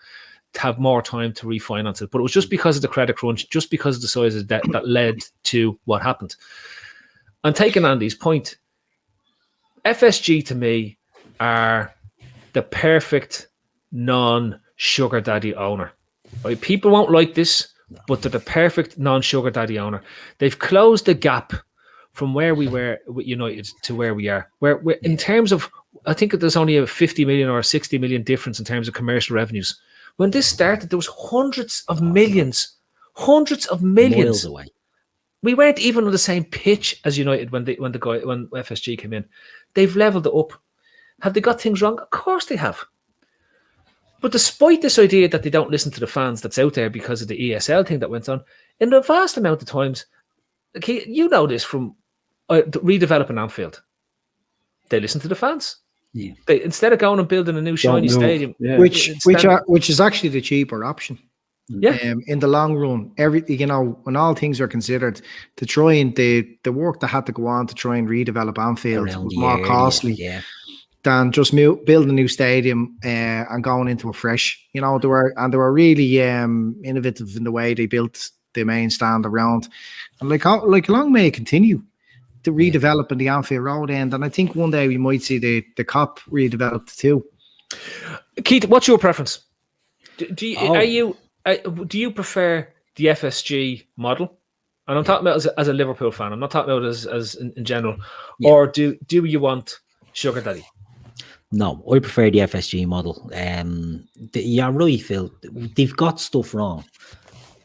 have more time to refinance it, but it was just because of the credit crunch, just because of the size of debt, that led to what happened. And taking Andy's point, FSG to me are the perfect non-sugar daddy owner. Right? People won't like this, but they're the perfect non-sugar daddy owner. They've closed the gap from where we were with United to where we are. Where in terms of, I think there's only a 50 million or a 60 million difference in terms of commercial revenues. When this started, there was hundreds of millions Miles away. We weren't even on the same pitch as United when FSG came in. They've leveled it up. Have they got things wrong? Of course they have. But despite this idea that they don't listen to the fans that's out there because of the ESL thing that went on, in the vast amount of times, you know this from redeveloping Anfield, they listen to the fans. Yeah. Instead of going and building a new shiny stadium, which is actually the cheaper option. Yeah. In the long run, when all things are considered, to try and the work that had to go on to try and redevelop Anfield was more costly than just building a new stadium and going into a fresh. They were really innovative in the way they built the main stand around, and like long may it continue to redevelop in the Anfield Road end, and I think one day we might see the COP redeveloped too. Keith, what's your preference? Do you prefer the FSG model? And I'm talking about as a Liverpool fan. I'm not talking about as in general. Yeah. Or do you want sugar daddy? No, I prefer the FSG model. I really feel they've got stuff wrong.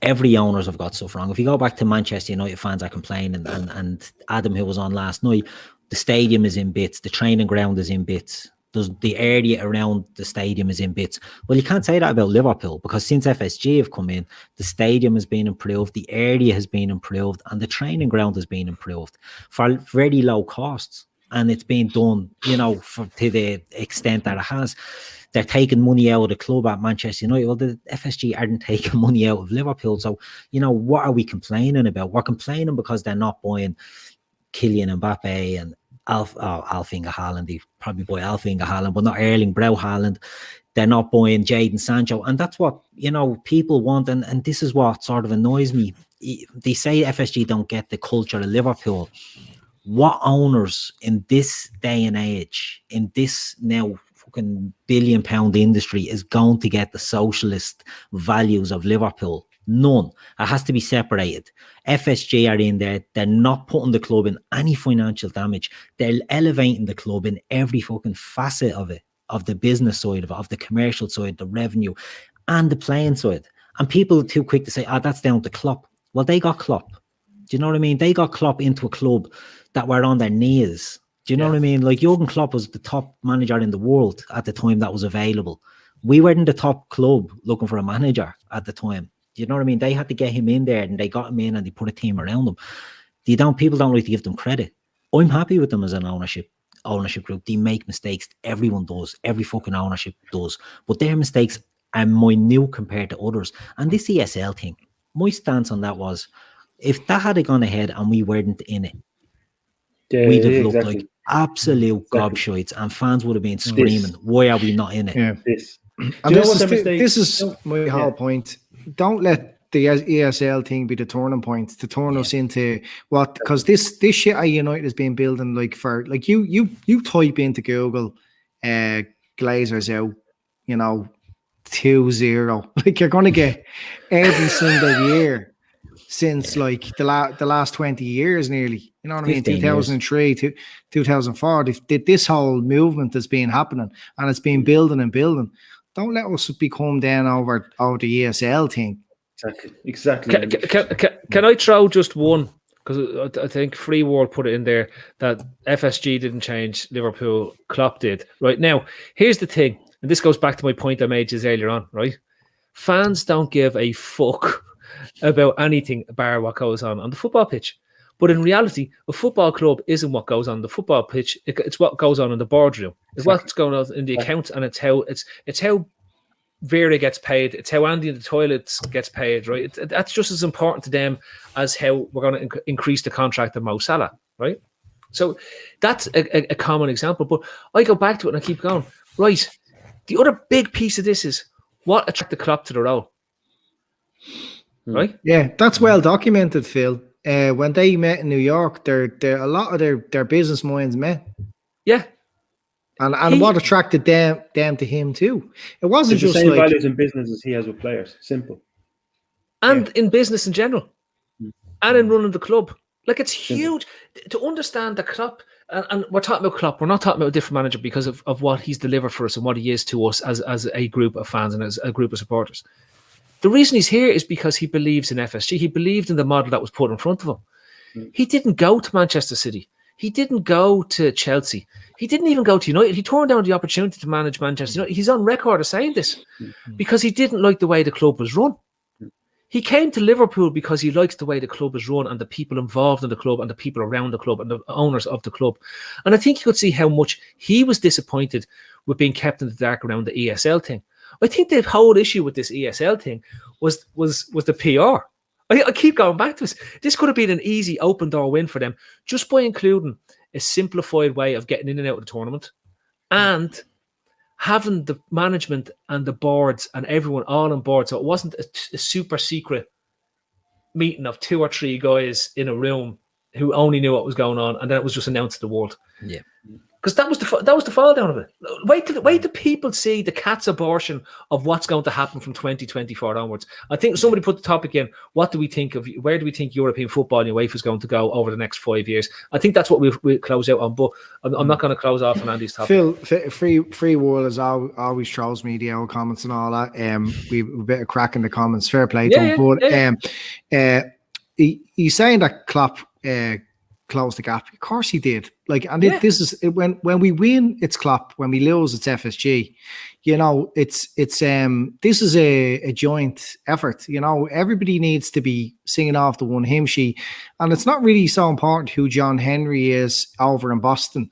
Every owners have got stuff wrong. If you go back to Manchester United fans are complaining, and Adam, who was on last night, the stadium is in bits, the training ground is in bits, the area around the stadium is in bits. Well, you can't say that about Liverpool, because since FSG have come in, the stadium has been improved, the area has been improved, and the training ground has been improved for very low costs. And it's been done, to the extent that it has. They're taking money out of the club at Manchester United. Well, the FSG aren't taking money out of Liverpool. So, what are we complaining about? We're complaining because they're not buying Kylian Mbappe and Alf-Inge Haaland. They probably buy Alf-Inge Haaland, but not Erling Braut Haaland. They're not buying Jadon Sancho. And that's what, people want. And this is what sort of annoys me. They say FSG don't get the culture of Liverpool. What owners in this day and age, in this now fucking £1 billion industry, is going to get the socialist values of Liverpool None. It has to be separated. FSG are in there. They're not putting the club in any financial damage. They're elevating the club in every fucking facet of it, of the business side of it, of the commercial side, the revenue, and the playing side. And people are too quick to say, that's down to Klopp. Well, they got Klopp. Do you know what I mean? They got Klopp into a club that were on their knees. Do you know what I mean? Like, Jurgen Klopp was the top manager in the world at the time that was available. We weren't the top club looking for a manager at the time. Do you know what I mean? They had to get him in there, and they got him in, and they put a team around him. People don't like to give them credit. I'm happy with them as an ownership group. They make mistakes. Everyone does. Every fucking ownership does. But their mistakes are minute compared to others. And this ESL thing, my stance on that was, if that had gone ahead and we weren't in it, we'd have looked like absolute gobshites, and fans would have been screaming, why are we not in it? Yeah. This is my whole point. Don't let the ESL thing be the turning point to turn us into what, because this shit at United has been building like for, like, you type into Google Glazers out, 2-0, like, you're gonna get every single year since like the last 20 years nearly, you know what I mean? 2003 to 2004, this whole movement has been happening, and it's been building and building. Don't let us become down over the ESL thing. Exactly. Can I throw just one? Because I think Free World put it in there that FSG didn't change, Liverpool, Klopp did. Right now, here's the thing, and this goes back to my point I made just earlier on, right? Fans don't give a fuck about anything bar what goes on the football pitch. But in reality, a football club isn't what goes on the football pitch. It's what goes on in the boardroom. It's what's going on in the accounts, and it's how Vera gets paid. It's how Andy in the toilets gets paid, right? That's just as important to them as how we're going to increase the contract of Mo Salah, right? So that's a common example. But I go back to it and I keep going. Right. The other big piece of this is what attracted Klopp to the role. Right? Yeah, that's well documented, Phil. When they met in New York, a lot of their business minds met. Yeah. And what attracted them to him too. It wasn't just the same like values in business as he has with players. Simple. And in business in general. And in running the club. Like, it's huge to understand that Klopp, and we're talking about Klopp, we're not talking about a different manager because of what he's delivered for us and what he is to us as a group of fans and as a group of supporters. The reason he's here is because he believes in FSG. He believed in the model that was put in front of him. He didn't go to Manchester City. He didn't go to Chelsea. He didn't even go to United. He turned down the opportunity to manage Manchester United. He's on record as saying this because he didn't like the way the club was run. He came to Liverpool because he likes the way the club is run and the people involved in the club and the people around the club and the owners of the club. And I think you could see how much he was disappointed with being kept in the dark around the ESL thing. I think the whole issue with this ESL thing was the PR. I keep going back to this. This could have been an easy open door win for them just by including a simplified way of getting in and out of the tournament and having the management and the boards and everyone all on board. So it wasn't a super secret meeting of 2 or 3 guys in a room who only knew what was going on, and then it was just announced to the world. Yeah. Because that was the fall down of it. Wait till people see the cat's abortion of what's going to happen from 2024 onwards. I think somebody put the topic in. What do we think of? Where do we think European football and UEFA is going to go over the next 5 years? I think that's what we'll close out on. But I'm not going to close off on Andy's topic. Phil, free world is always throws me the old comments and all that. We a bit of crack in the comments. Fair play to him. But he's saying that Klopp close the gap. Of course he did. This is when we win, it's Klopp. When we lose, it's FSG. It's this is a joint effort. Everybody needs to be singing off the one hymn sheet, and it's not really so important who John Henry is over in Boston.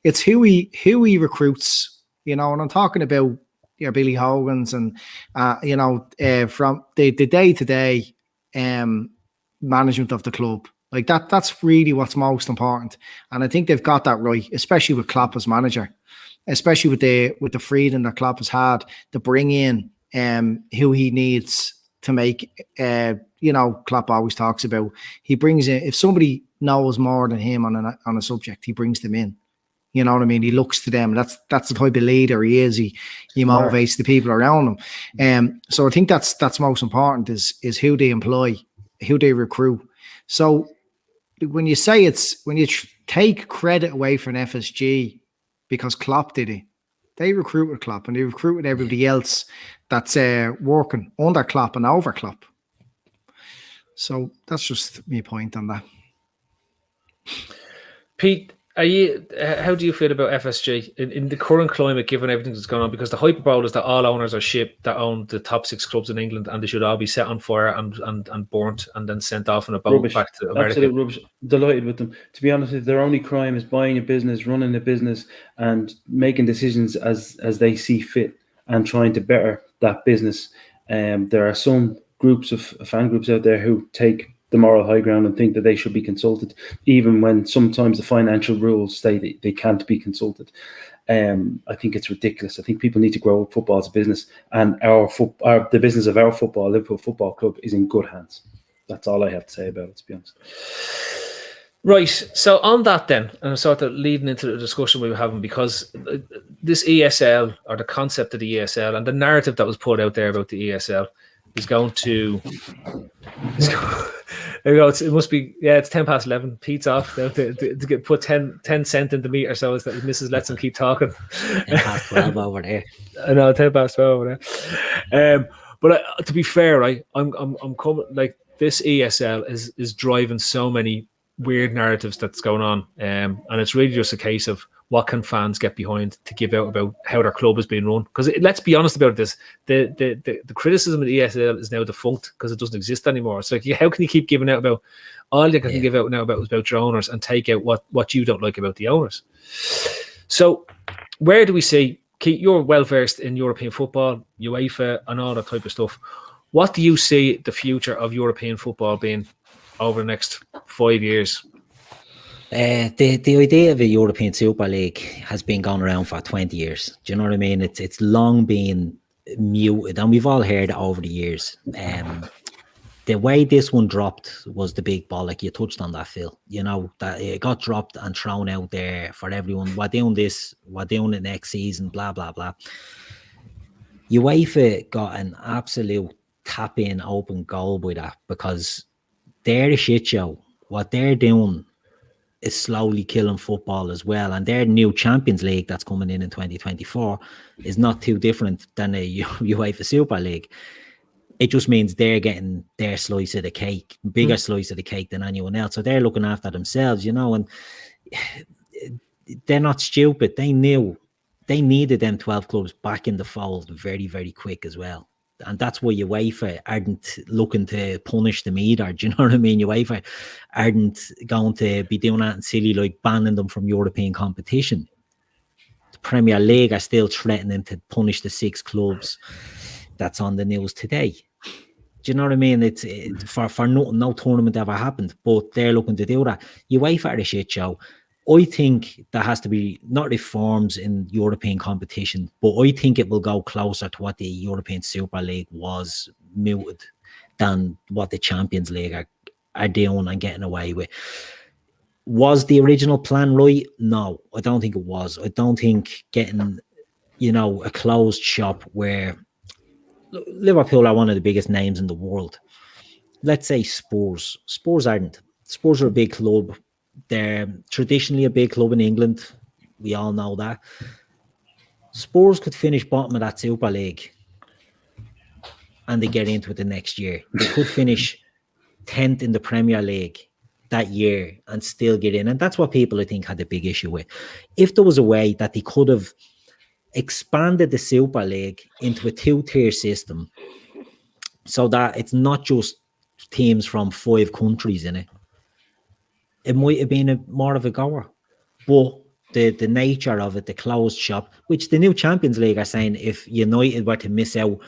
It's who he recruits. And I'm talking about Billy Hogan's and from the day-to-day management of the club. Like that's really what's most important. And I think they've got that right, especially with Klopp as manager, especially with the freedom that Klopp has had to bring in who he needs to make, Klopp always talks about, he brings in, if somebody knows more than him on a subject, he brings them in. You know what I mean? He looks to them. That's the type of leader he is. He motivates the people around him. So I think that's most important is who they employ, who they recruit. So when you say when you take credit away from FSG because Klopp did it, they recruited Klopp and they recruited everybody else that's working under Klopp and over Klopp. So that's just my point on that. Pete, how do you feel about FSG in the current climate, given everything that's going on? Because the hyperbole is that all owners are shit that own the top 6 clubs in England, and they should all be set on fire and burnt and then sent off in a boat back to America. Absolute rubbish. Delighted with them. To be honest, their only crime is buying a business, running a business, and making decisions as they see fit and trying to better that business. There are some groups of fan groups out there who take the moral high ground and think that they should be consulted, even when sometimes the financial rules say they can't be consulted. I think it's ridiculous. I think people need to grow up football as a business, and the business of our football, Liverpool Football Club, is in good hands. That's all I have to say about it, to be honest. Right. So on that then, and I'm sort of leading into the discussion we were having, because this ESL, or the concept of the ESL and the narrative that was put out there about the ESL is going to... There we go. It must be, it's 11:10. Pete's off to put 10 cent in the meter so as that Mrs. lets him keep talking. 12 over there. I know, 12 over there. But to be fair, right, I'm coming, like, this ESL is driving so many weird narratives that's going on, and it's really just a case of what can fans get behind to give out about how their club is being run. Because let's be honest about this, the criticism of the ESL is now defunct because it doesn't exist anymore. It's like, how can you keep giving out about, all you can give out now about is about your owners and take out what you don't like about the owners? So where do we see, Keith, you're well versed in European football, UEFA and all that type of stuff. What do you see the future of European football being over the next 5 years? The idea of a European Super League has been going around for 20 years. Do you know what I mean? It's long been muted, and we've all heard it over the years. The way this one dropped was the big bollock. You touched on that, Phil. You know, that it got dropped and thrown out there for everyone. We're doing this, we're doing it next season, blah, blah, blah. UEFA got an absolute tap-in open goal by that, because they're a shit show. What they're doing is slowly killing football as well. And their new Champions League that's coming in 2024 is not too different than a UEFA Super League. It just means they're getting their slice of the cake, bigger slice of the cake than anyone else. So they're looking after themselves, you know, and they're not stupid. They knew they needed them 12 clubs back in the fold very, very quick as well. And that's why UEFA aren't looking to punish them either. Do you know what I mean? UEFA aren't going to be doing that silly, like banning them from European competition. The Premier League are still threatening to punish the 6 clubs that's on the news today. Do you know what I mean? It's for no tournament ever happened, but they're looking to do that. UEFA are a shit show. I think there has to be not reforms in European competition, but I think it will go closer to what the European Super League was muted than what the Champions League are doing and getting away with. Was the original plan right? No, I don't think it was. I don't think getting, you know, a closed shop where Liverpool are one of the biggest names in the world. Let's say Spurs. Spurs aren't. Spurs are a big club. They're traditionally a big club in England. We all know that. Spurs could finish bottom of that Super League and they get into it the next year. They could finish 10th in the Premier League that year and still get in. And that's what people, I think, had a big issue with. If there was a way that they could have expanded the Super League into a 2-tier system so that it's not just teams from 5 countries in it, it might have been more of a goer. But the nature of it, the closed shop, which the new Champions League are saying, if United were to miss out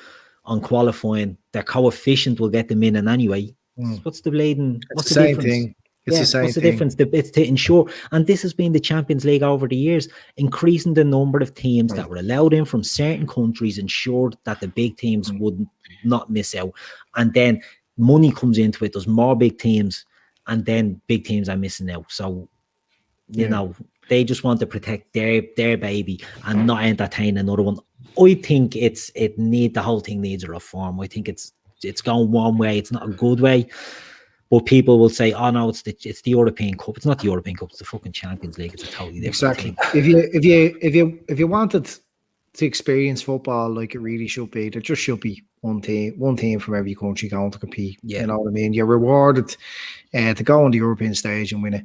on qualifying, their coefficient will get them in. And anyway, what's the difference? It's the same thing. What's the difference? It's to ensure, and this has been the Champions League over the years, increasing the number of teams that were allowed in from certain countries, ensured that the big teams would not miss out. And then money comes into it. There's more big teams, and then big teams are missing out. So, you know, They just want to protect their baby and not entertain another one. I think the whole thing needs a reform. I think it's going one way. It's not a good way. But people will say, "Oh no, it's the European Cup. It's not the European Cup. It's the fucking Champions League. It's a totally different thing." If you wanted to experience football like it really should be, there just should be one team from every country going to compete. Yeah. You know what I mean? You're rewarded to go on the European stage and win it.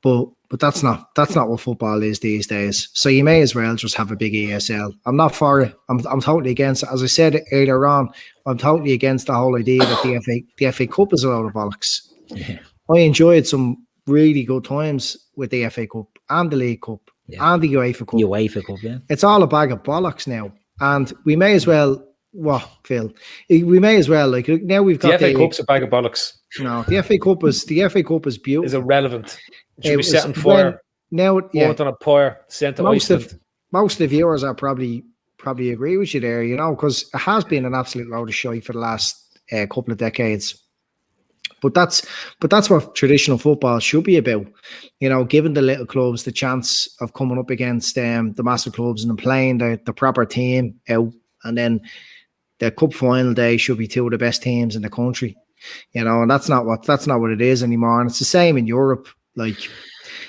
But that's not what football is these days. So you may as well just have a big ESL. I'm not for it. I'm totally against it. As I said earlier on, I'm totally against the whole idea that the FA Cup is a load of bollocks. Yeah. I enjoyed some really good times with the FA Cup and the League Cup and the UEFA Cup. UEFA Cup, yeah. It's all a bag of bollocks now. And we may as well, Phil? We may as well, like, now we've got the FA Cup's a bag of bollocks. No, the FA Cup is beautiful. Is irrelevant. It should be set on fire. Now, on a pyre, sent to Iceland. Most of the viewers are probably agree with you there, you know, because it has been an absolute load of shite for the last couple of decades. But that's what traditional football should be about, you know, giving the little clubs the chance of coming up against the massive clubs and playing the proper team out, and then the cup final day should be two of the best teams in the country, you know, and that's not what it is anymore. And it's the same in Europe. Like,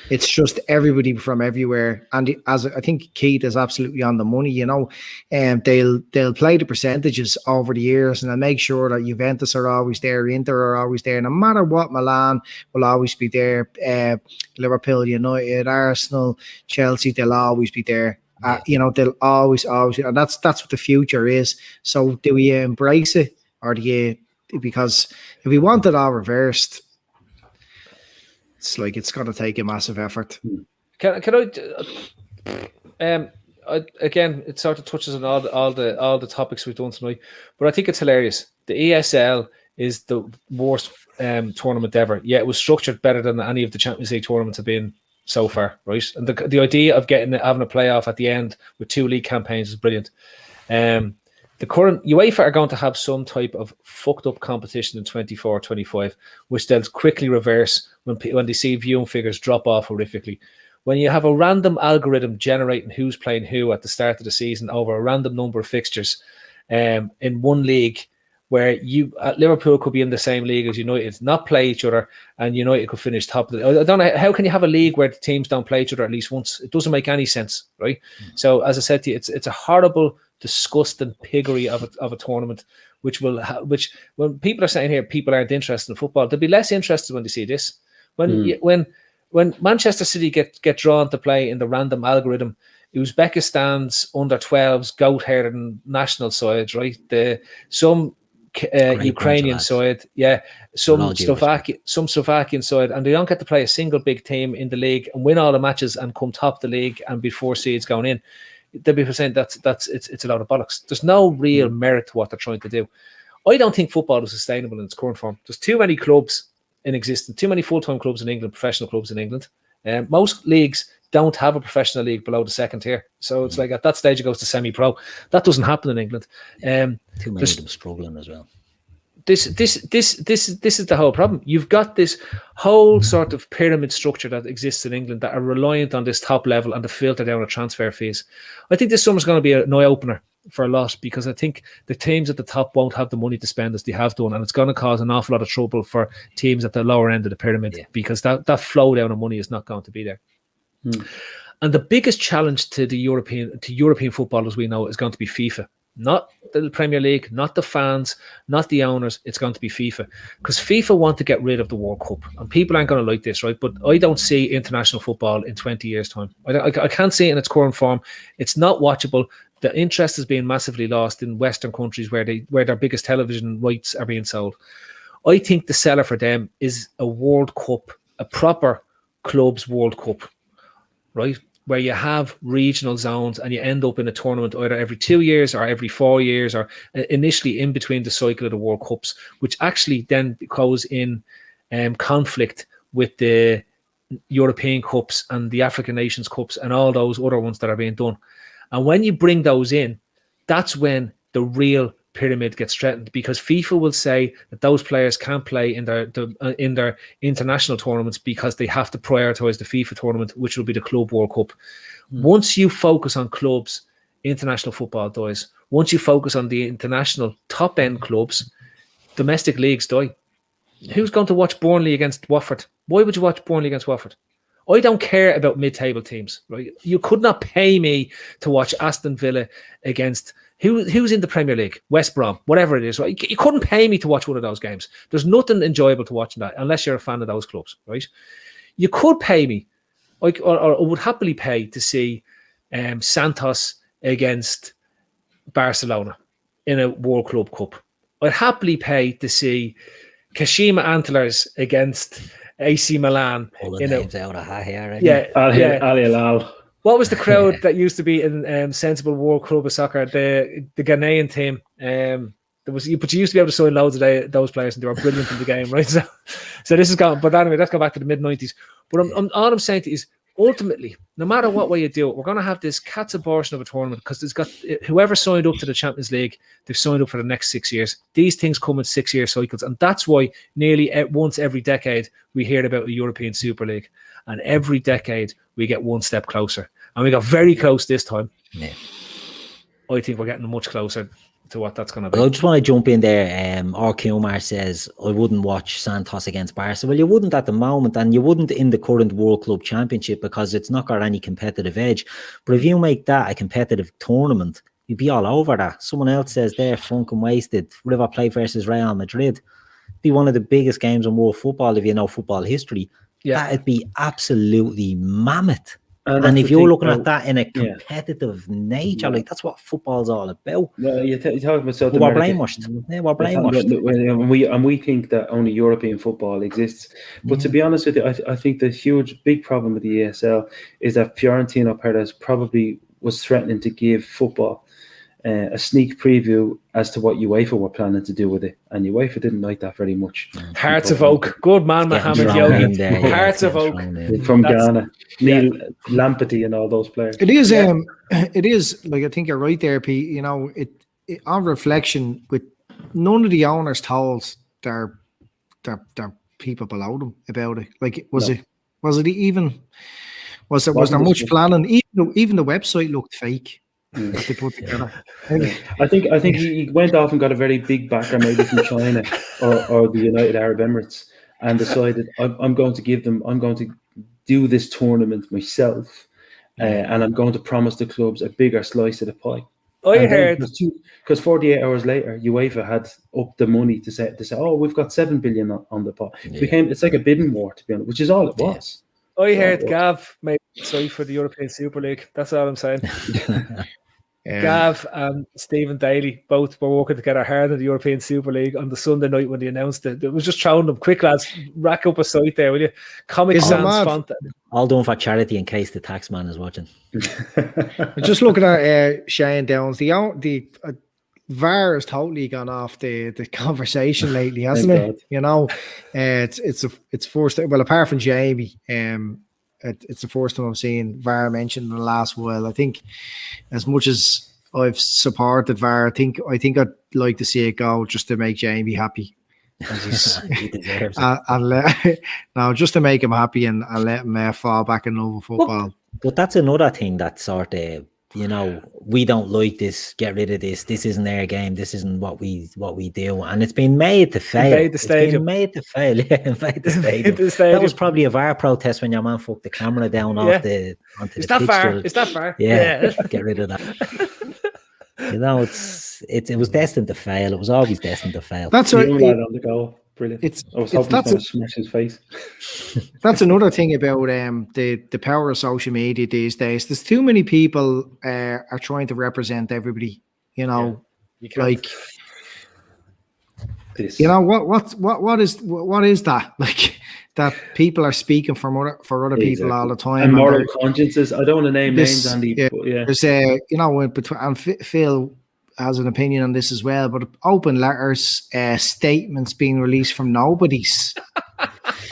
it's just everybody from everywhere, and as I think Keith is absolutely on the money, you know, and they'll play the percentages over the years, and they'll make sure that Juventus are always there, Inter are always there, no matter what. Milan will always be there, Liverpool, United, Arsenal, Chelsea, they'll always be there. You know, they'll always, and that's what the future is. So do we embrace it, or do you? Because if we want it all reversed, it's like it's going to take a massive effort. Can I? Again, it sort of touches on all the topics we've done tonight, but I think it's hilarious. The ESL is the worst tournament ever. Yeah, it was structured better than any of the Champions League tournaments have been so far, right? And the idea of having a playoff at the end with 2 league campaigns is brilliant. The current UEFA are going to have some type of fucked up competition in 24-25, which they'll quickly reverse when they see viewing figures drop off horrifically. When you have a random algorithm generating who's playing who at the start of the season over a random number of fixtures in one league, where Liverpool could be in the same league as United, not play each other, and United could finish top of I don't know, how can you have a league where the teams don't play each other at least once? It doesn't make any sense, right? So as I said to you, it's a horrible, disgusting piggery of a tournament, which when people are saying here people aren't interested in football, they'll be less interested when they see this. When Manchester City get drawn to play in the random algorithm, Uzbekistan's under 12s, goat-haired and national sides, right? Some Ukrainian side, some Slovakian side, and they don't get to play a single big team in the league and win all the matches and come top of the league and be 4 seeds going in. They'll be saying it's a lot of bollocks. There's no real merit to what they're trying to do. I don't think football is sustainable in its current form. There's too many clubs in existence, too many full-time clubs in England, professional clubs in England. Most leagues don't have a professional league below the second tier. So it's like at that stage it goes to semi-pro. That doesn't happen in England. Too many of them struggling as well. This is the whole problem. You've got this whole sort of pyramid structure that exists in England that are reliant on this top level and to filter down the transfer fees. I think this summer's going to be an eye-opener for a lot, because I think the teams at the top won't have the money to spend as they have done, and it's going to cause an awful lot of trouble for teams at the lower end of the pyramid, because that flow down of money is not going to be there. And the biggest challenge to European football, as we know, is going to be FIFA. Not the Premier League, not the fans, not the owners. It's going to be FIFA, because FIFA want to get rid of the World Cup, and people aren't going to like this, right? But I don't see international football in 20 years' time. I can't see it in its current form. It's not watchable. The interest is being massively lost in Western countries where their biggest television rights are being sold. I think the seller for them is a World Cup, a proper clubs World Cup, right? Where you have regional zones and you end up in a tournament either every 2 years or every 4 years, or initially in between the cycle of the World Cups, which actually then goes in conflict with the European Cups and the African Nations Cups and all those other ones that are being done. And when you bring those in, that's when the real pyramid gets threatened, because FIFA will say that those players can't play in their international tournaments because they have to prioritize the FIFA tournament, which will be the Club World Cup. Once you focus on clubs, international football dies. Once you focus on the international top end clubs, domestic leagues die. Who's going to watch Burnley against Watford? Why would you watch Burnley against Watford? I don't care about mid-table teams, right? You could not pay me to watch Aston Villa against who's in the Premier League, West Brom, whatever it is, right? You couldn't pay me to watch one of those games. There's nothing enjoyable to watch in that unless you're a fan of those clubs, right? You could pay me, or would happily pay to see Santos against Barcelona in a World Club Cup. I'd happily pay to see Kashima Antlers against AC Milan. Pulling names out of hat here. Al Hilal. What was the crowd that used to be in Sensible World Club of Soccer? The Ghanaian team. But you used to be able to sign loads of those players, and they were brilliant in the game, right? So this is gone. But anyway, let's go back to the mid-90s. But all I'm saying to you is, ultimately, no matter what way you do it, we're going to have this cat's abortion of a tournament, because it's got whoever signed up to the Champions League, they've signed up for the next 6 years. These things come in 6-year cycles, and that's why nearly once every decade we hear about a European Super League, and every decade we get one step closer, and we got very close this time. Yeah. I think we're getting much closer to what that's going to be. I just want to jump in there. Kumar says, I wouldn't watch Santos against Barca. Well, you wouldn't at the moment, and you wouldn't in the current World Club Championship, because it's not got any competitive edge. But if you make that a competitive tournament, you'd be all over that. Someone else says they're funkin' wasted. River Plate versus Real Madrid. Be one of the biggest games in world football if you know football history. Yeah. That'd be absolutely mammoth. And if you're looking at that in a competitive nature, like that's what football's all about. Well, you're talking about South We're America. brainwashed. Yeah, we're brainwashed. And we think that only European football exists. But to be honest with you, I think the big problem with the ESL is that Fiorentino Perez probably was threatening to give football a sneak preview as to what UEFA were planning to do with it, and UEFA didn't like that very much. Hearts of Oak, good man, Mohamed Yogi. Hearts of Oak from Ghana, Neil Lamptey, and all those players. It is. It is like, I think you're right there, Pete. You know, it on reflection, with none of the owners told their people below them about it. Like, was there much planning? Even the website looked fake. They put together. I think he went off and got a very big backer, maybe from China or the United Arab Emirates, and decided I'm going to do this tournament myself, and I'm going to promise the clubs a bigger slice of the pie. I heard, because 48 hours later, UEFA had up the money to say, oh, we've got 7 billion on the pot. It's like a bidding war, to be honest, which is all it was. I heard Gav made a site for the European Super League. That's all I'm saying. Gav and Stephen Daly both were working together hard in the European Super League on the Sunday night when they announced it. It was just showing them, quick lads, rack up a site there, will you? Comic Sans font. All done for charity in case the tax man is watching. Just looking at Shane Downs, the VAR has totally gone off the conversation lately, hasn't it? You know, it's forced. Well, apart from Jamie, it's the first time I've seen VAR mentioned in the last while. I think, as much as I've supported VAR, I think I'd like to see it go just to make Jamie happy. He deserves it. Just to make him happy and let him fall back in love with football. But that's another thing that sort of, you know, we don't like this, get rid of this, this isn't their game, this isn't what we do, and it's been made to fail. Invade the stadium. Invade the stadium. That was probably a VAR protest when your man fucked the camera down onto the pitch. Is that VAR? Yeah. Get rid of that. You know, it was destined to fail. It was always destined to fail. That's right. On the goal. Brilliant. I was hoping to smash his face. That's another thing about the power of social media these days. There's too many people are trying to represent everybody. You know, like this. You know what is that? Like, that people are speaking for other people all the time. And moral consciences. I don't want to name names, Andy. There's you know, between and Phil. has an opinion on this as well, but open letters, statements being released from nobodies.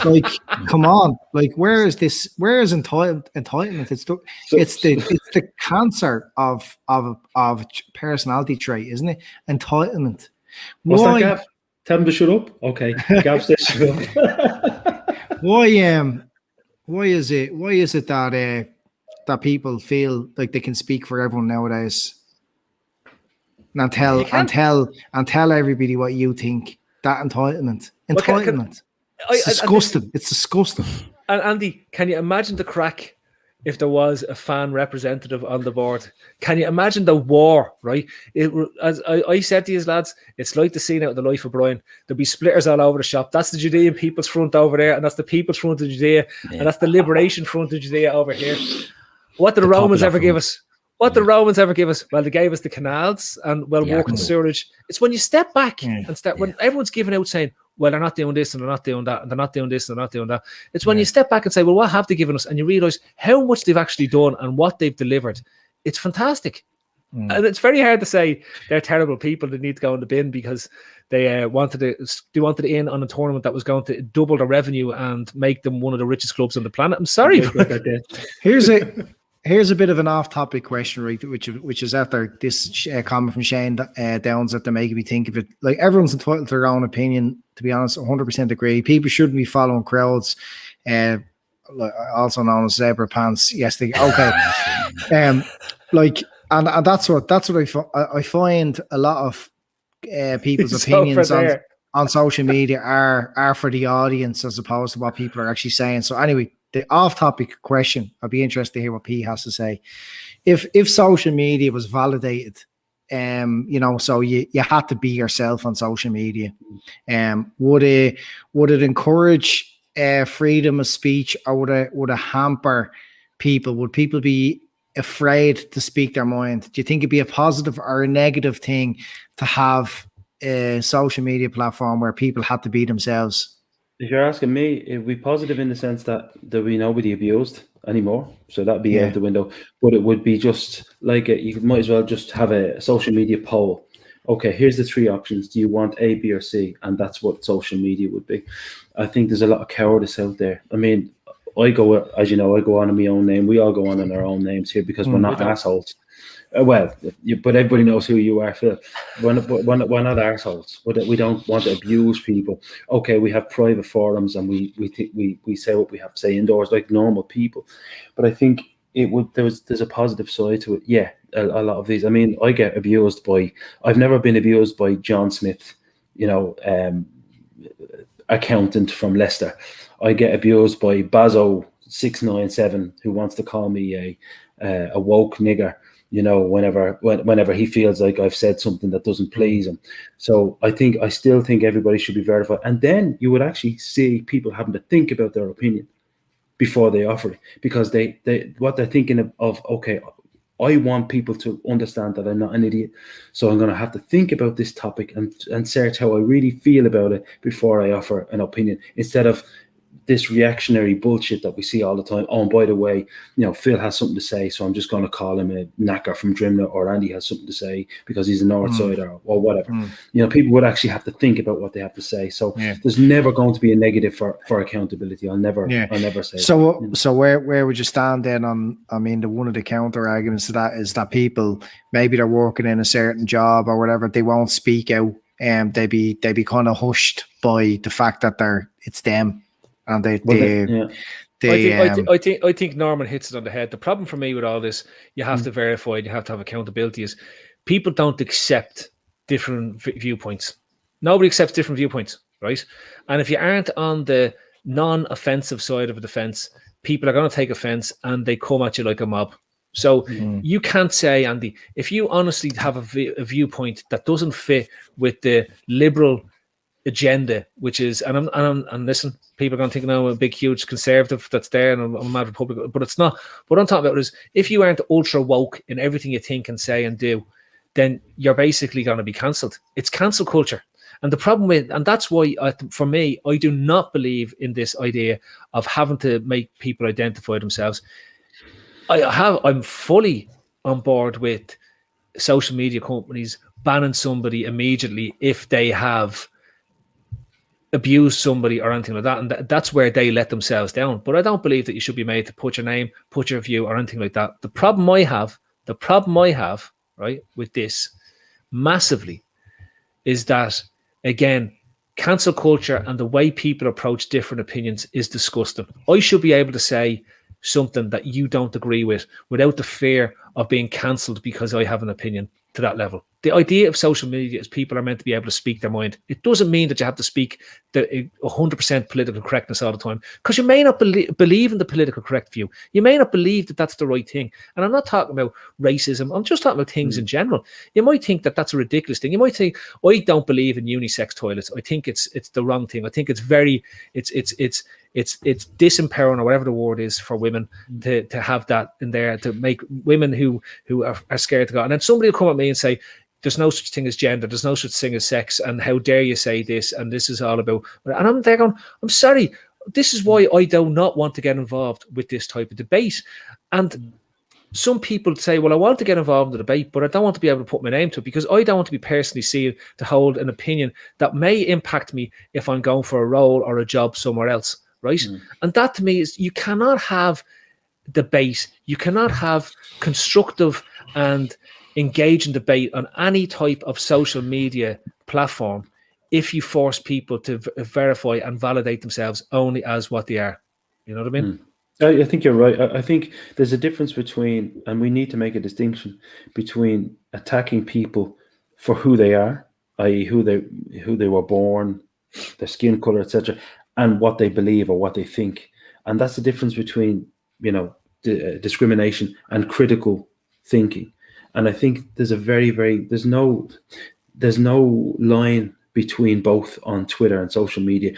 Like, come on! Like, where is entitlement? It's the cancer of personality trait, isn't it? Entitlement. What's that, Gav? Tell him to shut up. Okay, Gav says shut up. Why is it that people feel like they can speak for everyone nowadays and tell everybody what you think? That entitlement. It's disgusting. It's disgusting. And Andy, can you imagine the crack if there was a fan representative on the board? Can you imagine the war, right? As I said to you lads, it's like the scene out of The Life of Brian. There'll be splitters all over the shop. That's the Judean People's Front over there, and that's the People's Front of Judea, and that's the Liberation Front of Judea over here. What did the Romans ever give us? What did the Romans ever give us? Well, they gave us the canals and working sewerage. It's when you step back and when everyone's giving out saying, well, they're not doing this and they're not doing that, and they're not doing this and they're not doing that. It's when you step back and say, well, what have they given us? And you realize how much they've actually done and what they've delivered. It's fantastic. And it's very hard to say they're terrible people that need to go in the bin because they wanted in on a tournament that was going to double their revenue and make them one of the richest clubs on the planet. I'm sorry. Here's a bit of an off-topic question, right? Which is after this comment from Shane Downs that they're making me think of it. Like, everyone's entitled to their own opinion. To be honest, 100% agree. People shouldn't be following crowds, also known as zebra pants. Yes, okay. And that's what I find a lot of people's opinions on social media are for the audience as opposed to what people are actually saying. So anyway. The off-topic question, I'd be interested to hear what Pete has to say. If social media was validated, so you had to be yourself on social media, would it encourage freedom of speech, or would it hamper people? Would people be afraid to speak their mind? Do you think it'd be a positive or a negative thing to have a social media platform where people had to be themselves? If you're asking me, it would be positive in the sense that there'll be nobody abused anymore. So that'd be out the window. But it would be just like you might as well just have a social media poll. Okay, here's the 3 options. Do you want A, B, or C? And that's what social media would be. I think there's a lot of cowardice out there. I mean, I go on in my own name. We all go on in our own names here because we're not assholes. But everybody knows who you are, Phil. We're not assholes. We don't want to abuse people. Okay, we have private forums and we say what we have to say indoors like normal people. But I think there's a positive side to it. Yeah, a lot of these. I mean, I get abused I've never been abused by John Smith, accountant from Leicester. I get abused by Bazo697 who wants to call me a woke nigger. Whenever he feels like I've said something that doesn't please him. So I still think everybody should be verified. And then you would actually see people having to think about their opinion before they offer it. Because what they're thinking of, okay, I want people to understand that I'm not an idiot. So I'm going to have to think about this topic and search how I really feel about it before I offer an opinion. Instead of this reactionary bullshit that we see all the time. Oh, and by the way, Phil has something to say, so I'm just going to call him a knacker from Drimna, or Andy has something to say because he's a North Sider or whatever. People would actually have to think about what they have to say. So there's never going to be a negative for accountability. I'll never say so. So where would you stand then on? I mean, one of the counter arguments to that is that people, maybe they're working in a certain job or whatever, they won't speak out, and they be kind of hushed by the fact that it's them. And I think Norman hits it on the head. The problem for me with all this, you have to verify, you have to have accountability, is people don't accept different viewpoints. Nobody accepts different viewpoints, right? And if you aren't on the non-offensive side of the fence, people are going to take offense and they come at you like a mob. So you can't say, Andy, if you honestly have a viewpoint that doesn't fit with the liberal agenda, which is, and listen, people are going to think now I'm a big, huge conservative that's there, and I'm a mad Republican, but it's not. What I'm talking about is, if you aren't ultra woke in everything you think and say and do, then you're basically going to be cancelled. It's cancel culture. And the problem and that's why, for me, I do not believe in this idea of having to make people identify themselves. I'm fully on board with social media companies banning somebody immediately if they have abused somebody or anything like that, and that's where they let themselves down. But I don't believe that you should be made to put your name, put your view, or anything like that. The problem I have, right, with this massively is that, again, cancel culture and the way people approach different opinions is disgusting. I should be able to say something that you don't agree with without the fear of being cancelled because I have an opinion to that level. The idea of social media is people are meant to be able to speak their mind. It doesn't mean that you have to speak the 100% political correctness all the time, because you may not believe in the political correct view. You may not believe that that's the right thing. And I'm not talking about racism. I'm just talking about things in general. You might think that that's a ridiculous thing. You might think, I don't believe in unisex toilets. I think it's the wrong thing. I think it's disempowering, or whatever the word is, for women to have that in there, to make women who are scared to go. And then somebody will come at me and say, there's no such thing as gender, there's no such thing as sex, and how dare you say this, and this is all about... And I'm there going, I'm sorry, this is why I do not want to get involved with this type of debate. And some people say, well, I want to get involved in the debate, but I don't want to be able to put my name to it, because I don't want to be personally seen to hold an opinion that may impact me if I'm going for a role or a job somewhere else, right? And that to me is, you cannot have debate, you cannot have constructive and engaging debate on any type of social media platform if you force people to verify and validate themselves only as what they are. You know what I mean? I think you're right. I think there's a difference between, and we need to make a distinction between attacking people for who they are, i.e. who they were born, their skin color, etc., and what they believe or what they think. And that's the difference between, discrimination and critical thinking. And I think there's there's no line between both on Twitter and social media.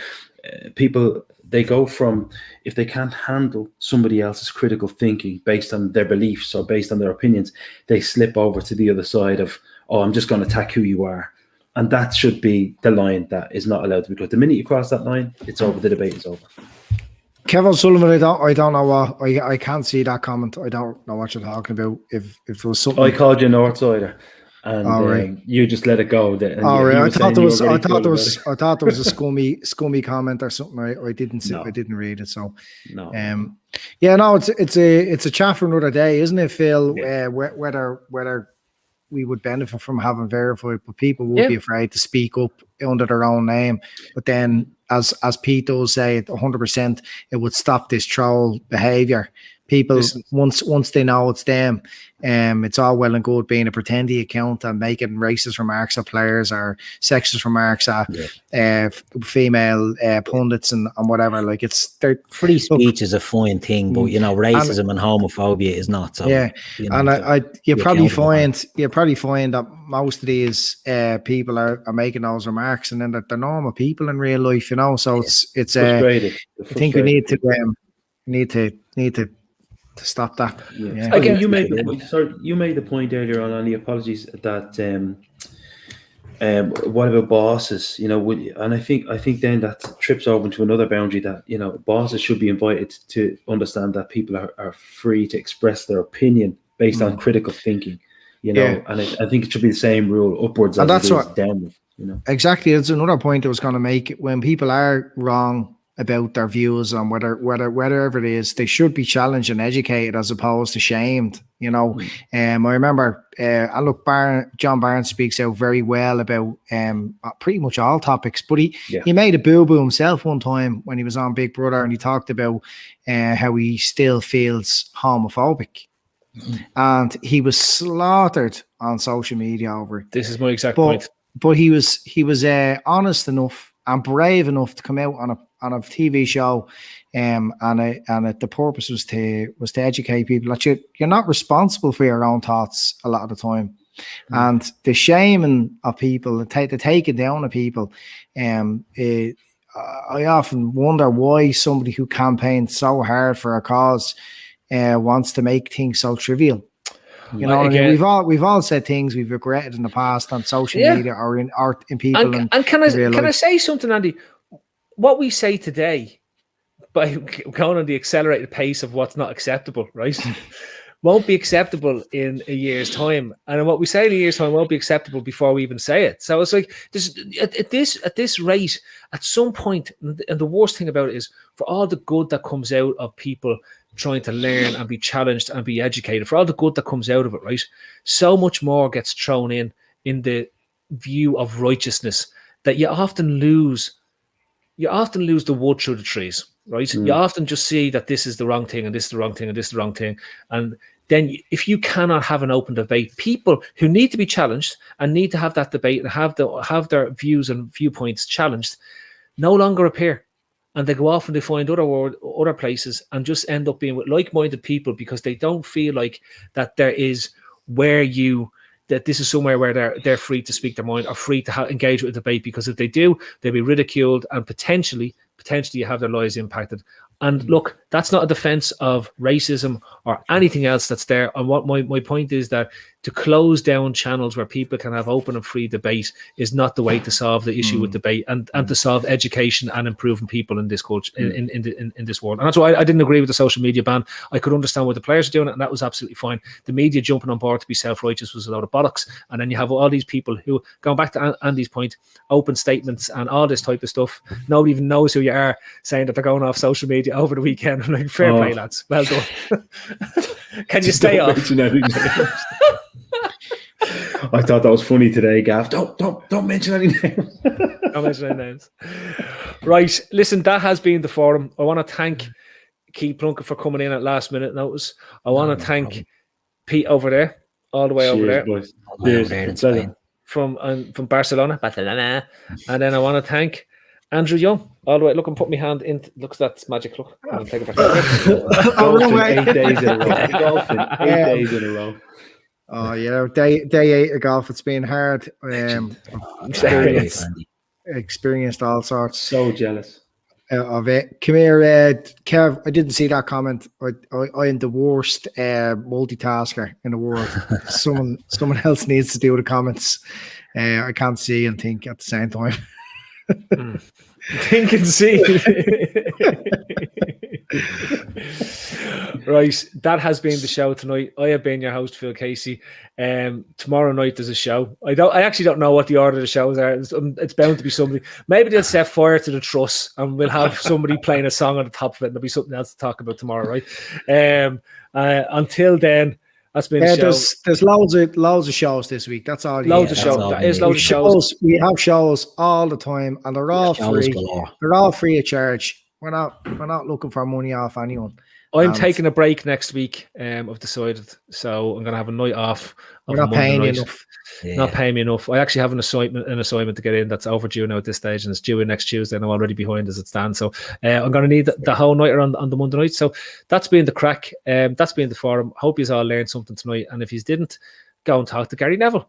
People, they go from, if they can't handle somebody else's critical thinking based on their beliefs or based on their opinions, they slip over to the other side of, I'm just going to attack who you are. And that should be the line that is not allowed to be crossed. The minute you cross that line, it's over. The debate is over. Kevin Sullivan, I don't know what, I can't see that comment. I don't know what you're talking about. If there was something, I called you Northsider, and you just let it go. I thought there was a scummy comment or something. I didn't see. I didn't read it. So no. It's a chat for another day, isn't it, Phil? Yeah. Whether we would benefit from having verified, but people would be afraid to speak up under their own name. But then, as Pete does say, 100%, it would stop this troll behavior. People, once they know it's them, it's all well and good being a pretendy account and making racist remarks at players or sexist remarks at female pundits and whatever. Like, free speech is a fine thing, but racism and homophobia is not. So you probably find that most of these people are making those remarks, and then that they're normal people in real life, So it's frustrated. I think we need to stop that. Yeah. Again, you made the point earlier on the apologies that what about bosses? And I think then that trips over into another boundary that bosses should be invited to understand that people are free to express their opinion based on critical thinking. And I think it should be the same rule upwards and as it is downwards. Exactly, it's another point I was going to make. When people are wrong about their views on whatever it is, they should be challenged and educated as opposed to shamed. I remember, John Barnes speaks out very well about pretty much all topics, but he made a boo-boo himself one time when he was on Big Brother, and he talked about how he still feels homophobic. And he was slaughtered on social media over it. This is my exact point. But he was honest enough and brave enough to come out on a TV show, and the purpose was to educate people that you're not responsible for your own thoughts a lot of the time, and the shaming of people, the taking down of people. I often wonder why somebody who campaigned so hard for a cause wants to make things so trivial. We've all said things we've regretted in the past on social media or in art, in people. And can I say something, Andy? What we say today, by going on the accelerated pace of what's not acceptable, right? won't be acceptable in a year's time, and what we say in a year's time won't be acceptable before we even say it. So it's like this at this rate, at some point, and the worst thing about it is for all the good that comes out of people trying to learn and be challenged and be educated, for all the good that comes out of it, right? So much more gets thrown in the view of righteousness that you often lose the wood through the trees, right? You often just see that this is the wrong thing and this is the wrong thing and this is the wrong thing. And then if you cannot have an open debate, people who need to be challenged and need to have that debate and have their views and viewpoints challenged no longer appear. And they go off and they find other places and just end up being with like-minded people because they don't feel like that there is that this is somewhere where they're free to speak their mind or free to engage with a debate, because if they do, they'll be ridiculed and potentially have their lives impacted. And look, that's not a defense of racism or anything else that's there. And what my point is that to close down channels where people can have open and free debate is not the way to solve the issue with debate and to solve education and improving people in this culture, in this world. And that's why I didn't agree with the social media ban. I could understand why the players are doing it, and that was absolutely fine. The media jumping on board to be self-righteous was a load of bollocks. And then you have all these people who, going back to Andy's point, open statements and all this type of stuff. Nobody even knows who you are, saying that they're going off social media over the weekend. I'm like, fair play, lads. Well done. Can you stay off? I thought that was funny today, Gav. Don't mention any names. Don't mention any names. Right, listen, that has been the forum. I want to thank Keith Plunkett for coming in at last minute notice. I want to thank Pete over there, all the way over there. Boys. From Barcelona. And then I want to thank Andrew Young, all the way. Look, I'm putting my hand in. Look, that's magic. Look, I'll take it back. Golfing 8 days in a row. Golfing 8 days in a row. Oh, yeah, day 8 of golf. It's been hard. Experienced all sorts. So jealous of it. Come here, Kev. I didn't see that comment. I am the worst multitasker in the world. Someone else needs to do the comments. I can't see and think at the same time. Think and see. Right, that has been the show tonight. I have been your host, Phil Casey. Tomorrow night there's a show. I actually don't know what the order of the shows are. It's bound to be somebody. Maybe they'll set fire to the truss and we'll have somebody playing a song on the top of it and there'll be something else to talk about tomorrow, right? Until then, that's been the show. There's loads of shows this week. That's all. Loads of shows. That is loads of shows. We have shows all the time, and they're all free. They're all free of charge. We're not looking for money off anyone. I'm taking a break next week. I've decided, so I'm going to have a night off. We're not paying you enough. Not paying me enough. I actually have an assignment to get in that's overdue now at this stage, and it's due in next Tuesday, and I'm already behind as it stands. So I'm going to need the whole night on the Monday night. So that's been the crack. That's been the forum. Hope you all learned something tonight, and if you didn't, go and talk to Gary Neville.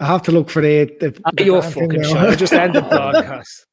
I have to look for the you're fucking shot. I just ended the broadcast.